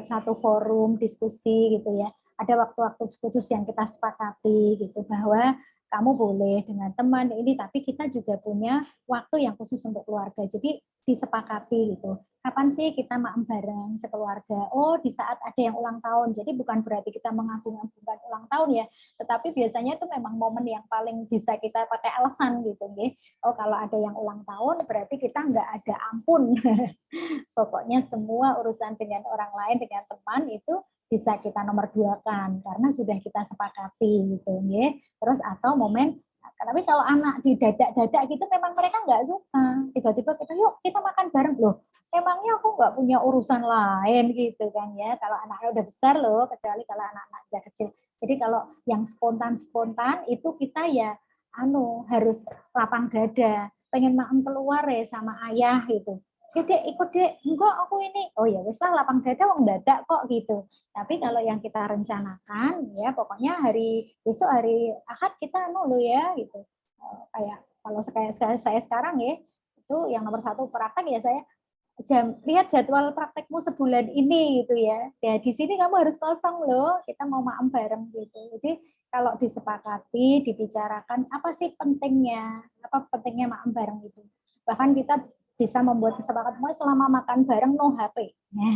satu forum diskusi gitu ya. Ada waktu-waktu khusus yang kita sepakati gitu, bahwa kamu boleh dengan teman ini, tapi kita juga punya waktu yang khusus untuk keluarga. Jadi disepakati gitu. Kapan sih kita makan bareng sekeluarga? Oh, di saat ada yang ulang tahun. Jadi bukan berarti kita mengagung-agungkan ulang tahun ya, tetapi biasanya itu memang momen yang paling bisa kita pakai alasan gitu. Oh, kalau ada yang ulang tahun berarti kita nggak ada ampun. Pokoknya semua urusan dengan orang lain, dengan teman itu bisa kita nomor 2-kan karena sudah kita sepakati gitu. Terus atau momen, tapi kalau anak didadak-dadak gitu memang mereka nggak suka. Tiba-tiba kita, yuk kita makan bareng. Loh, emangnya aku nggak punya urusan lain gitu kan ya. Kalau anaknya udah besar loh, kecuali kalau anak-anak kecil. Jadi kalau yang spontan-spontan itu kita ya harus lapang dada. Pengen makan keluar ya sama ayah gitu. Dek, ikut dek, enggak aku ini. Oh ya wis lah, lapang dada wong dadak kok gitu. Tapi kalau yang kita rencanakan ya pokoknya besok hari Ahad kita lo ya gitu. Kayak kalau saya sekarang ya itu yang nomor 1 praktek ya, saya lihat jadwal praktekmu sebulan ini gitu ya. Ya di sini kamu harus kosong loh, kita mau makan bareng gitu. Jadi kalau disepakati, dibicarakan apa sih pentingnya makan bareng itu. Bahkan kita bisa membuat kesepakatan selama makan bareng no HP.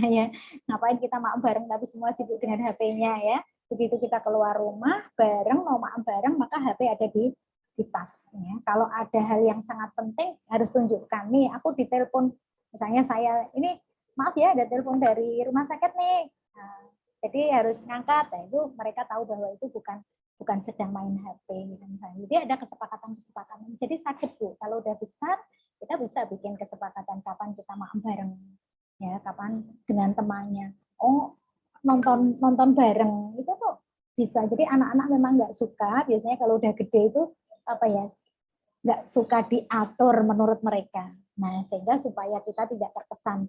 Ya. Ngapain kita makan bareng tapi semua sibuk dengan HP-nya ya. Begitu kita keluar rumah bareng mau makan bareng maka HP ada di tas. Ya. Kalau ada hal yang sangat penting harus tunjukkan nih. Aku ditelepon, misalnya saya ini maaf ya ada telepon dari rumah sakit nih. Nah, jadi harus ngangkat. Nah, itu mereka tahu bahwa itu bukan sedang main HP gitu misalnya. Jadi ada kesepakatan. Jadi sakit Bu. Kalau udah besar kita bisa bikin kesepakatan kapan kita makan bareng, ya kapan dengan temannya. Oh nonton bareng itu tuh bisa. Jadi anak-anak memang nggak suka. Biasanya kalau udah gede itu nggak suka diatur menurut mereka. Nah sehingga supaya kita tidak terkesan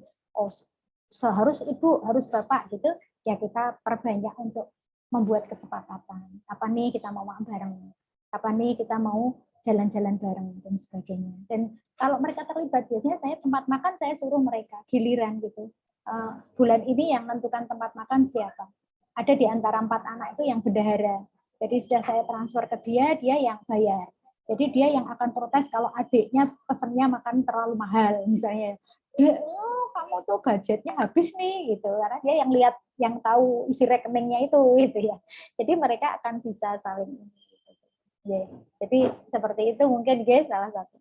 harus ibu, harus bapak gitu, ya kita perbanyak untuk membuat kesepakatan. Kapan nih kita mau makan bareng? Kapan nih kita mau jalan-jalan bareng dan sebagainya. Dan kalau mereka terlibat, biasanya saya tempat makan saya suruh mereka giliran gitu. Bulan ini yang menentukan tempat makan siapa? Ada di antara 4 anak itu yang bendahara. Jadi sudah saya transfer ke dia yang bayar. Jadi dia yang akan protes kalau adiknya pesennya makan terlalu mahal misalnya. Kamu tuh budgetnya habis nih gitu. Karena dia yang lihat, yang tahu isi rekeningnya itu gitu ya. Jadi mereka akan bisa saling. Ya, jadi seperti itu mungkin guys salah satu.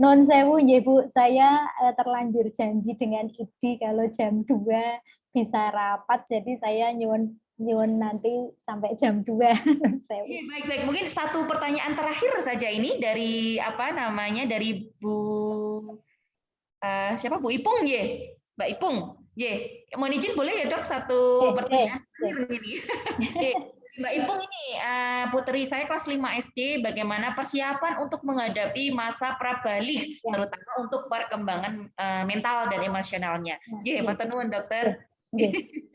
Non sewu ya Bu, saya terlanjur janji dengan IDI kalau jam 2 bisa rapat, jadi saya nyuwun nanti sampai jam 2. Baik. Mungkin satu pertanyaan terakhir saja ini dari dari Bu siapa Bu Ipung ye, Mbak Ipung ye. Mohon izin boleh ya Dok satu pertanyaan terakhir ini. Mbak Ipung ini, putri saya kelas 5 SD, bagaimana persiapan untuk menghadapi masa prabalih, Ya. terutama untuk perkembangan mental dan emosionalnya. Nggih, matur nuwun dokter.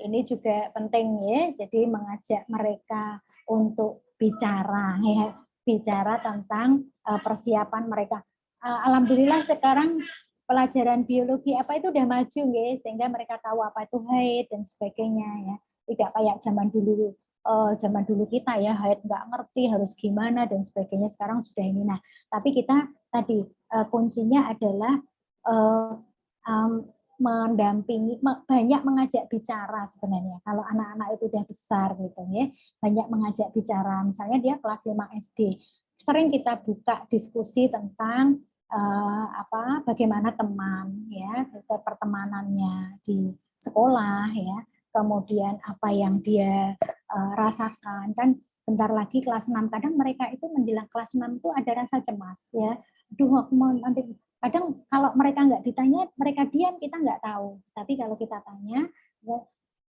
Ini juga penting ya, jadi mengajak mereka untuk bicara ya, bicara tentang persiapan mereka. Alhamdulillah sekarang pelajaran biologi apa itu udah maju ya, sehingga mereka tahu apa itu haid dan sebagainya ya. Tidak kayak zaman dulu kita ya, haid nggak ngerti harus gimana dan sebagainya, sekarang sudah ini. Nah, tapi kita tadi kuncinya adalah mendampingi, banyak mengajak bicara sebenarnya. Kalau anak-anak itu udah besar gitu ya, banyak mengajak bicara. Misalnya dia kelas 5 SD, sering kita buka diskusi tentang bagaimana teman ya, pertemanannya di sekolah ya, kemudian apa yang dia rasakan. Kan bentar lagi kelas 6, kadang mereka itu menjelang kelas 6 itu ada rasa cemas ya. Aduh, aku mau nanti. Kadang kalau mereka nggak ditanya, mereka diam, kita nggak tahu. Tapi kalau kita tanya, ya,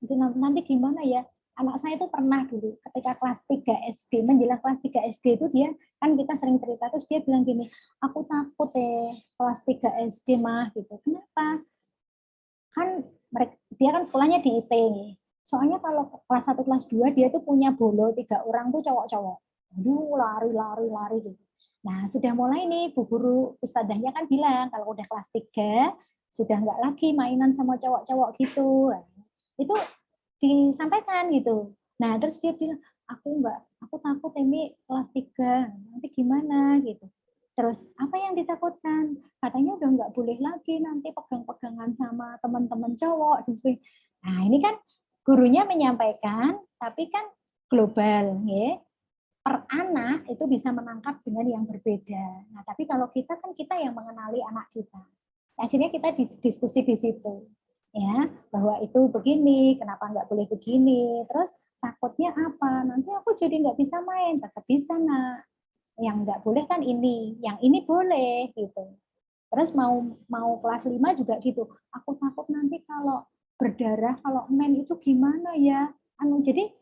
itu nanti gimana ya? Anak saya itu pernah dulu, ketika kelas 3 SD, menjelang kelas 3 SD itu dia, kan kita sering cerita, terus dia bilang gini, aku takut kelas 3 SD mah, gitu. Kenapa? Kan dia kan sekolahnya di IP. Soalnya kalau kelas 1, kelas 2, dia tuh punya bolo 3 orang tuh cowok-cowok. Aduh, lari gitu. Nah, sudah mulai nih Bu Guru Ustadzahnya kan bilang kalau udah kelas 3 sudah nggak lagi mainan sama cowok-cowok gitu. Itu disampaikan gitu. Nah, terus dia bilang, aku takut ini kelas 3, nanti gimana gitu. Terus apa yang ditakutkan? Katanya udah nggak boleh lagi nanti pegang-pegangan sama teman-teman cowok dan sebagainya. Nah, ini kan gurunya menyampaikan, tapi kan global, ya. Per anak itu bisa menangkap dengan yang berbeda. Nah, tapi kalau kita kan kita yang mengenali anak kita. Akhirnya kita diskusi di situ, ya, bahwa itu begini, kenapa nggak boleh begini. Terus takutnya apa? Nanti aku jadi nggak bisa main, tetap bisa nak. Yang nggak boleh kan ini, yang ini boleh gitu. Terus mau kelas 5 juga gitu. Aku takut nanti kalau berdarah, kalau men itu gimana ya? Jadi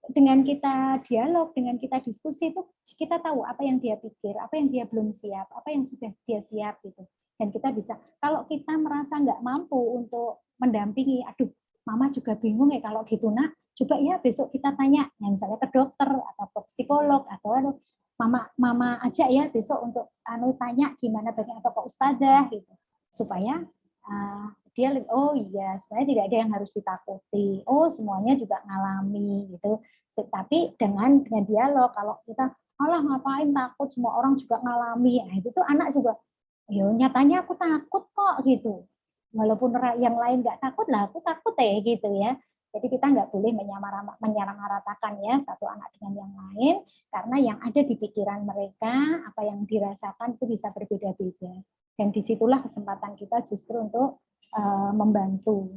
dengan kita dialog, dengan kita diskusi itu kita tahu apa yang dia pikir, apa yang dia belum siap, apa yang sudah dia siap gitu. Dan kita bisa, kalau kita merasa nggak mampu untuk mendampingi, aduh, mama juga bingung ya kalau gitu nak, coba ya besok kita tanya, ya misalnya ke dokter atau ke psikolog atau mama aja ya besok untuk tanya gimana bagian atau ke ustazah gitu, supaya dia oh iya sebenarnya tidak ada yang harus ditakuti, oh semuanya juga ngalami gitu. Tapi dengan dialog, kalau kita alah ngapain takut, semua orang juga ngalami, nah itu tuh anak juga ya nyatanya aku takut kok gitu, walaupun yang lain nggak takut lah aku takut gitu ya. Jadi kita nggak boleh menyamaratakan ya satu anak dengan yang lain, karena yang ada di pikiran mereka, apa yang dirasakan itu bisa berbeda-beda. Dan disitulah kesempatan kita justru untuk membantu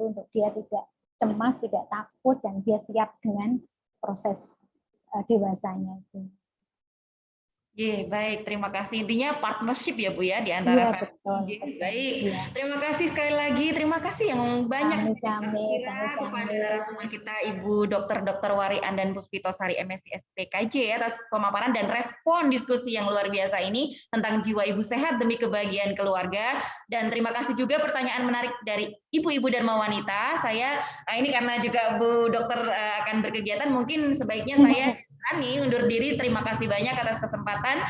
untuk dia tidak cemas, tidak takut, dan dia siap dengan proses dewasanya itu. Baik, terima kasih. Intinya partnership ya Bu ya di antara family. Baik, terima kasih sekali lagi. Terima kasih yang banyak kepada narasumber kita Ibu Dr. Wari Andan Puspitosari MSc SPKJ atas pemaparan dan respon diskusi yang luar biasa ini tentang jiwa ibu sehat demi kebahagiaan keluarga. Dan terima kasih juga pertanyaan menarik dari ibu-ibu Dharma Wanita. Saya ini karena juga Bu Dokter akan berkegiatan, mungkin sebaiknya saya undur diri. Terima kasih banyak atas kesempatan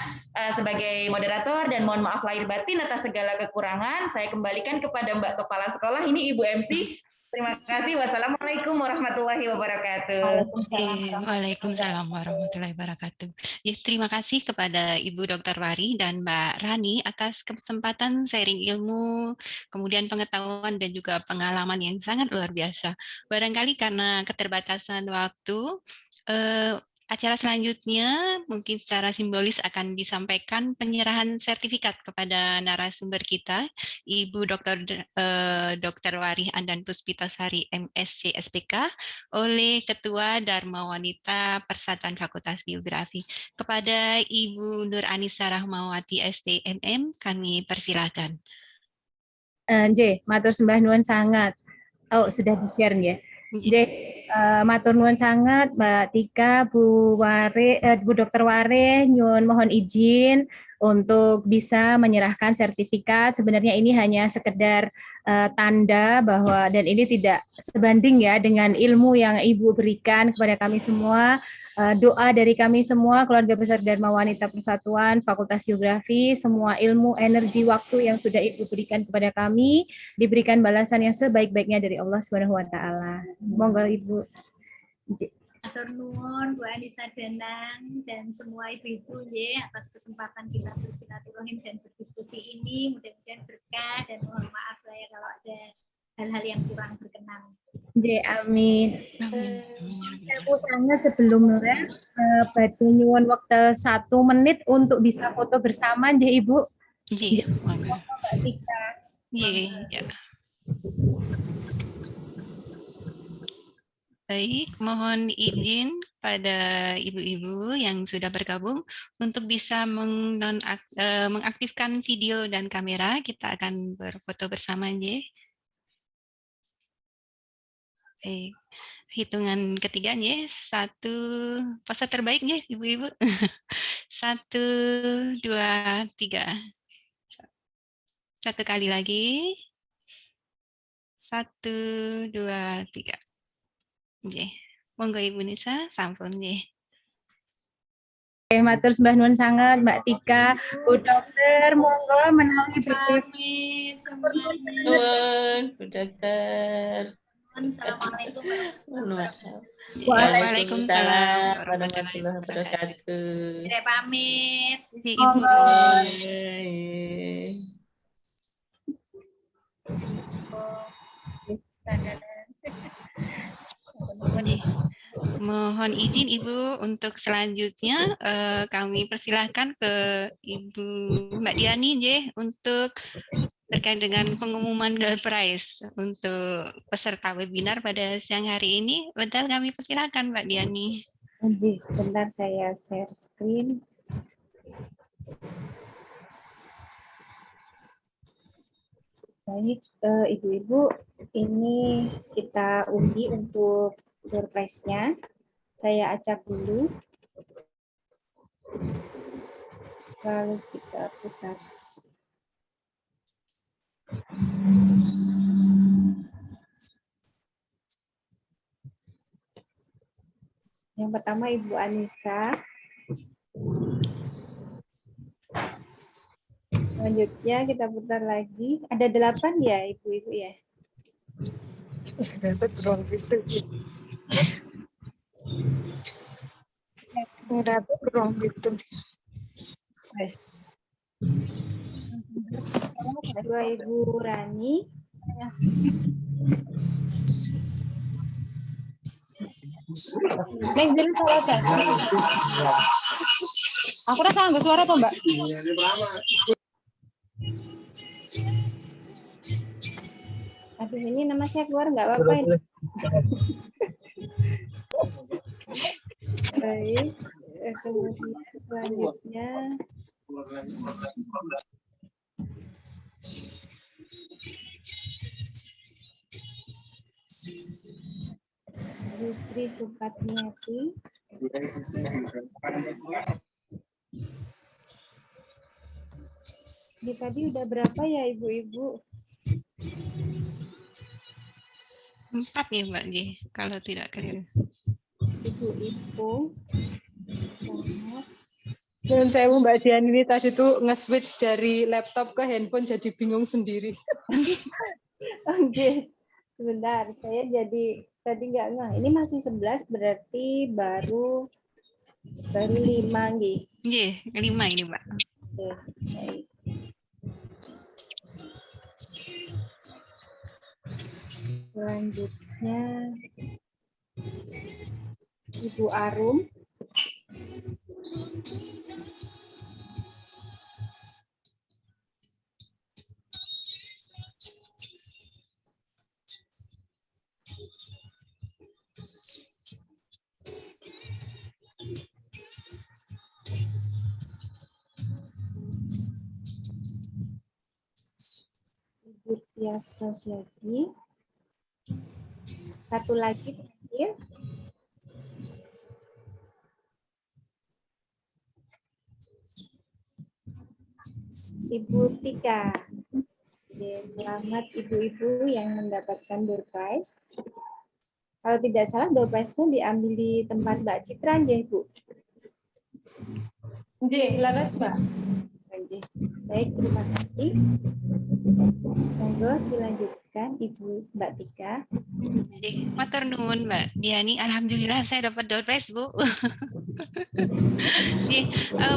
sebagai moderator, dan mohon maaf lahir batin atas segala kekurangan. Saya kembalikan kepada Mbak Kepala Sekolah, ini Ibu MC. Terima kasih. Wassalamualaikum warahmatullahi wabarakatuh. Waalaikumsalam warahmatullahi wabarakatuh. Ya, terima kasih kepada Ibu Dr. Wari dan Mbak Rani atas kesempatan sharing ilmu, kemudian pengetahuan dan juga pengalaman yang sangat luar biasa. Barangkali karena keterbatasan waktu, acara selanjutnya mungkin secara simbolis akan disampaikan penyerahan sertifikat kepada narasumber kita, Ibu Dr. Wari Andan Puspitosari MSc SPK, oleh Ketua Dharma Wanita Persatuan Fakultas Geografi. Kepada Ibu Nur Anissa Rahmawati STMM, kami persilakan. Matur sembah nuwun sangat. Oh, sudah di-share ya. Matur nuwun sangat Mbak Tika, Bu Dr. Ware, nyuwun mohon izin untuk bisa menyerahkan sertifikat. Sebenarnya ini hanya sekedar tanda bahwa dan ini tidak sebanding ya dengan ilmu yang Ibu berikan kepada kami semua. Doa dari kami semua, keluarga besar Dharma Wanita Persatuan, Fakultas Geografi, semua ilmu, energi, waktu yang sudah Ibu berikan kepada kami, diberikan balasan yang sebaik-baiknya dari Allah Subhanahu wa taala. Monggo Ibu. Matur nuwun Bu Anissa Danang dan semua ibu-ibu ya atas kesempatan kita bersilaturahim dan berdiskusi ini. Mudah-mudahan berkah dan mohon maaf lah ya kalau ada hal-hal yang kurang berkenan. Amin. Aku sangat sebelumnya badhe nyuwun wektu 1 menit untuk bisa foto bersama nggih Ibu. Nggih, monggo. Mbak Tika. Nggih, ya. Baik, mohon izin pada ibu-ibu yang sudah bergabung untuk bisa mengaktifkan video dan kamera. Kita akan berfoto bersama, nggih. Baik. Hitungan ketiga nih, 1, pose terbaik nih ibu-ibu. 1, 2, 3. 1 kali lagi. 1, 2, 3. Nggih. Monggo Ibu Nisa, sampun nggih. Matur sembah nuwun sangat Mbak Tika, Bu Dokter, monggo menawi Pamit semuanya. Nuwun, Bu Dokter. Assalamualaikum warahmatullahi wabarakatuh. Waalaikumsalam warahmatullahi wabarakatuh. Saya pamit. Nggih, Ibu. Nggih. Mohon izin Ibu untuk selanjutnya kami persilahkan ke Ibu Mbak Diani nggih untuk terkait dengan pengumuman door prize untuk peserta webinar pada siang hari ini. Bentar kami persilakan Mbak Diani. Sebentar saya share screen. Baik, ibu-ibu, ini kita undi untuk door prize-nya. Saya acak dulu. Lalu kita putar. Yang pertama Ibu Anissa. Selanjutnya kita putar lagi. Ada 8 ya ibu-ibu ya? Dua Ibu Rani. Neng jadi salah satu. Aku rasa nggak suara apa Mbak? Aduh ini nama saya keluar nggak apa-apa ini. Baik, kemudian selanjutnya Yusri Supatmiati. Di tadi udah berapa ya ibu-ibu? 4 ya Mbak nggih, kalau tidak keliru. Ibu-ibu. Dan saya Mbak Dian ini tadi tuh nge-switch dari laptop ke handphone jadi bingung sendiri. Oke, sebentar. Saya jadi tadi nggak ngeh. Ini masih 11 berarti baru 5 nggih. Nggih, 5 ini Mbak. Oke, baik. Selanjutnya Ibu Arum. Ibu Tias Rosyadi. Satu lagi terakhir. Ibu Tika. Oke, selamat ibu-ibu yang mendapatkan door prize. Kalau tidak salah door prize-nya diambil di tempat Mbak Citra, nggih, Bu? Nggih, laras, Mbak. Nggih. Baik, terima kasih. Monggo dilanjutkan Ibu Mbak Tika. Matur nuwun Mbak Diani, alhamdulillah saya dapat door prize Bu.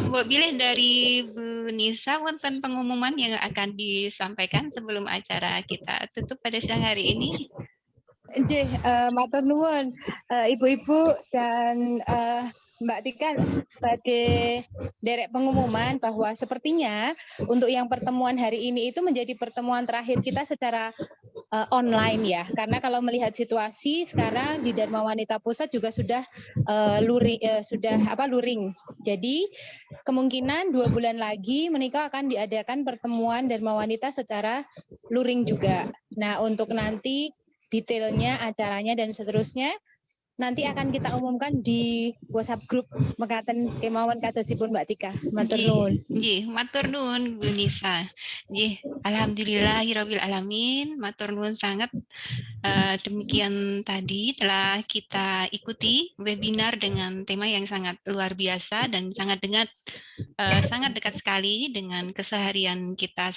Bu bilih dari Bu Nisa, wonten pengumuman yang akan disampaikan sebelum acara kita tutup pada siang hari ini. Nggih, matur nuwun ibu-ibu dan Mbak Tika sebagai derek pengumuman bahwa sepertinya untuk yang pertemuan hari ini itu menjadi pertemuan terakhir kita secara online ya, karena kalau melihat situasi sekarang di Dharma Wanita Pusat juga sudah luring. Jadi kemungkinan 2 bulan lagi menikah akan diadakan pertemuan Dharma Wanita secara luring juga. Nah, untuk nanti detailnya, acaranya dan seterusnya nanti akan kita umumkan di WhatsApp grup mekaten kemawon kadosipun Mbak Tika. Matur nuwun. Nggih, matur nuwun Bu Nisa. Nggih, alhamdulillahirabbil alamin, matur nuwun sangat. Demikian tadi telah kita ikuti webinar dengan tema yang sangat luar biasa dan sangat dekat sekali dengan keseharian kita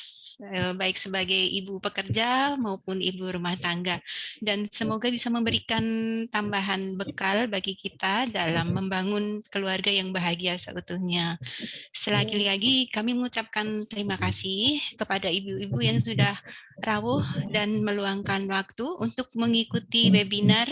baik sebagai ibu pekerja maupun ibu rumah tangga, dan semoga bisa memberikan tambahan bekal bagi kita dalam membangun keluarga yang bahagia seutuhnya. Selagi-lagi kami mengucapkan terima kasih kepada ibu-ibu yang sudah rawuh dan meluangkan waktu untuk mengikuti webinar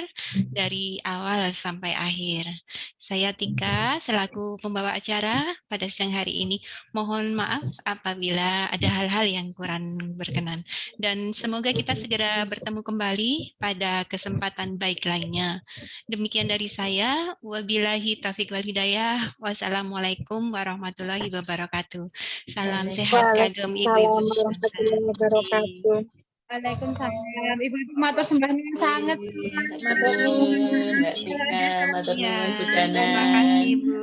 dari awal sampai akhir. Saya Tika selaku pembawa acara pada siang hari ini. Mohon maaf apabila ada hal-hal yang kurang berkenan. Dan semoga kita segera bertemu kembali pada kesempatan baik lainnya. Demikian dari saya. Wabillahi taufiq wal hidayah. Wassalamualaikum warahmatullahi wabarakatuh. Salam sehat kagem ibu-ibu. Waalaikumsalam. Ibu-ibu matur sembah nuwun sangat. Matur nuwun Mbak Tika, matur nuwun Sudana. Terima kasih Bu.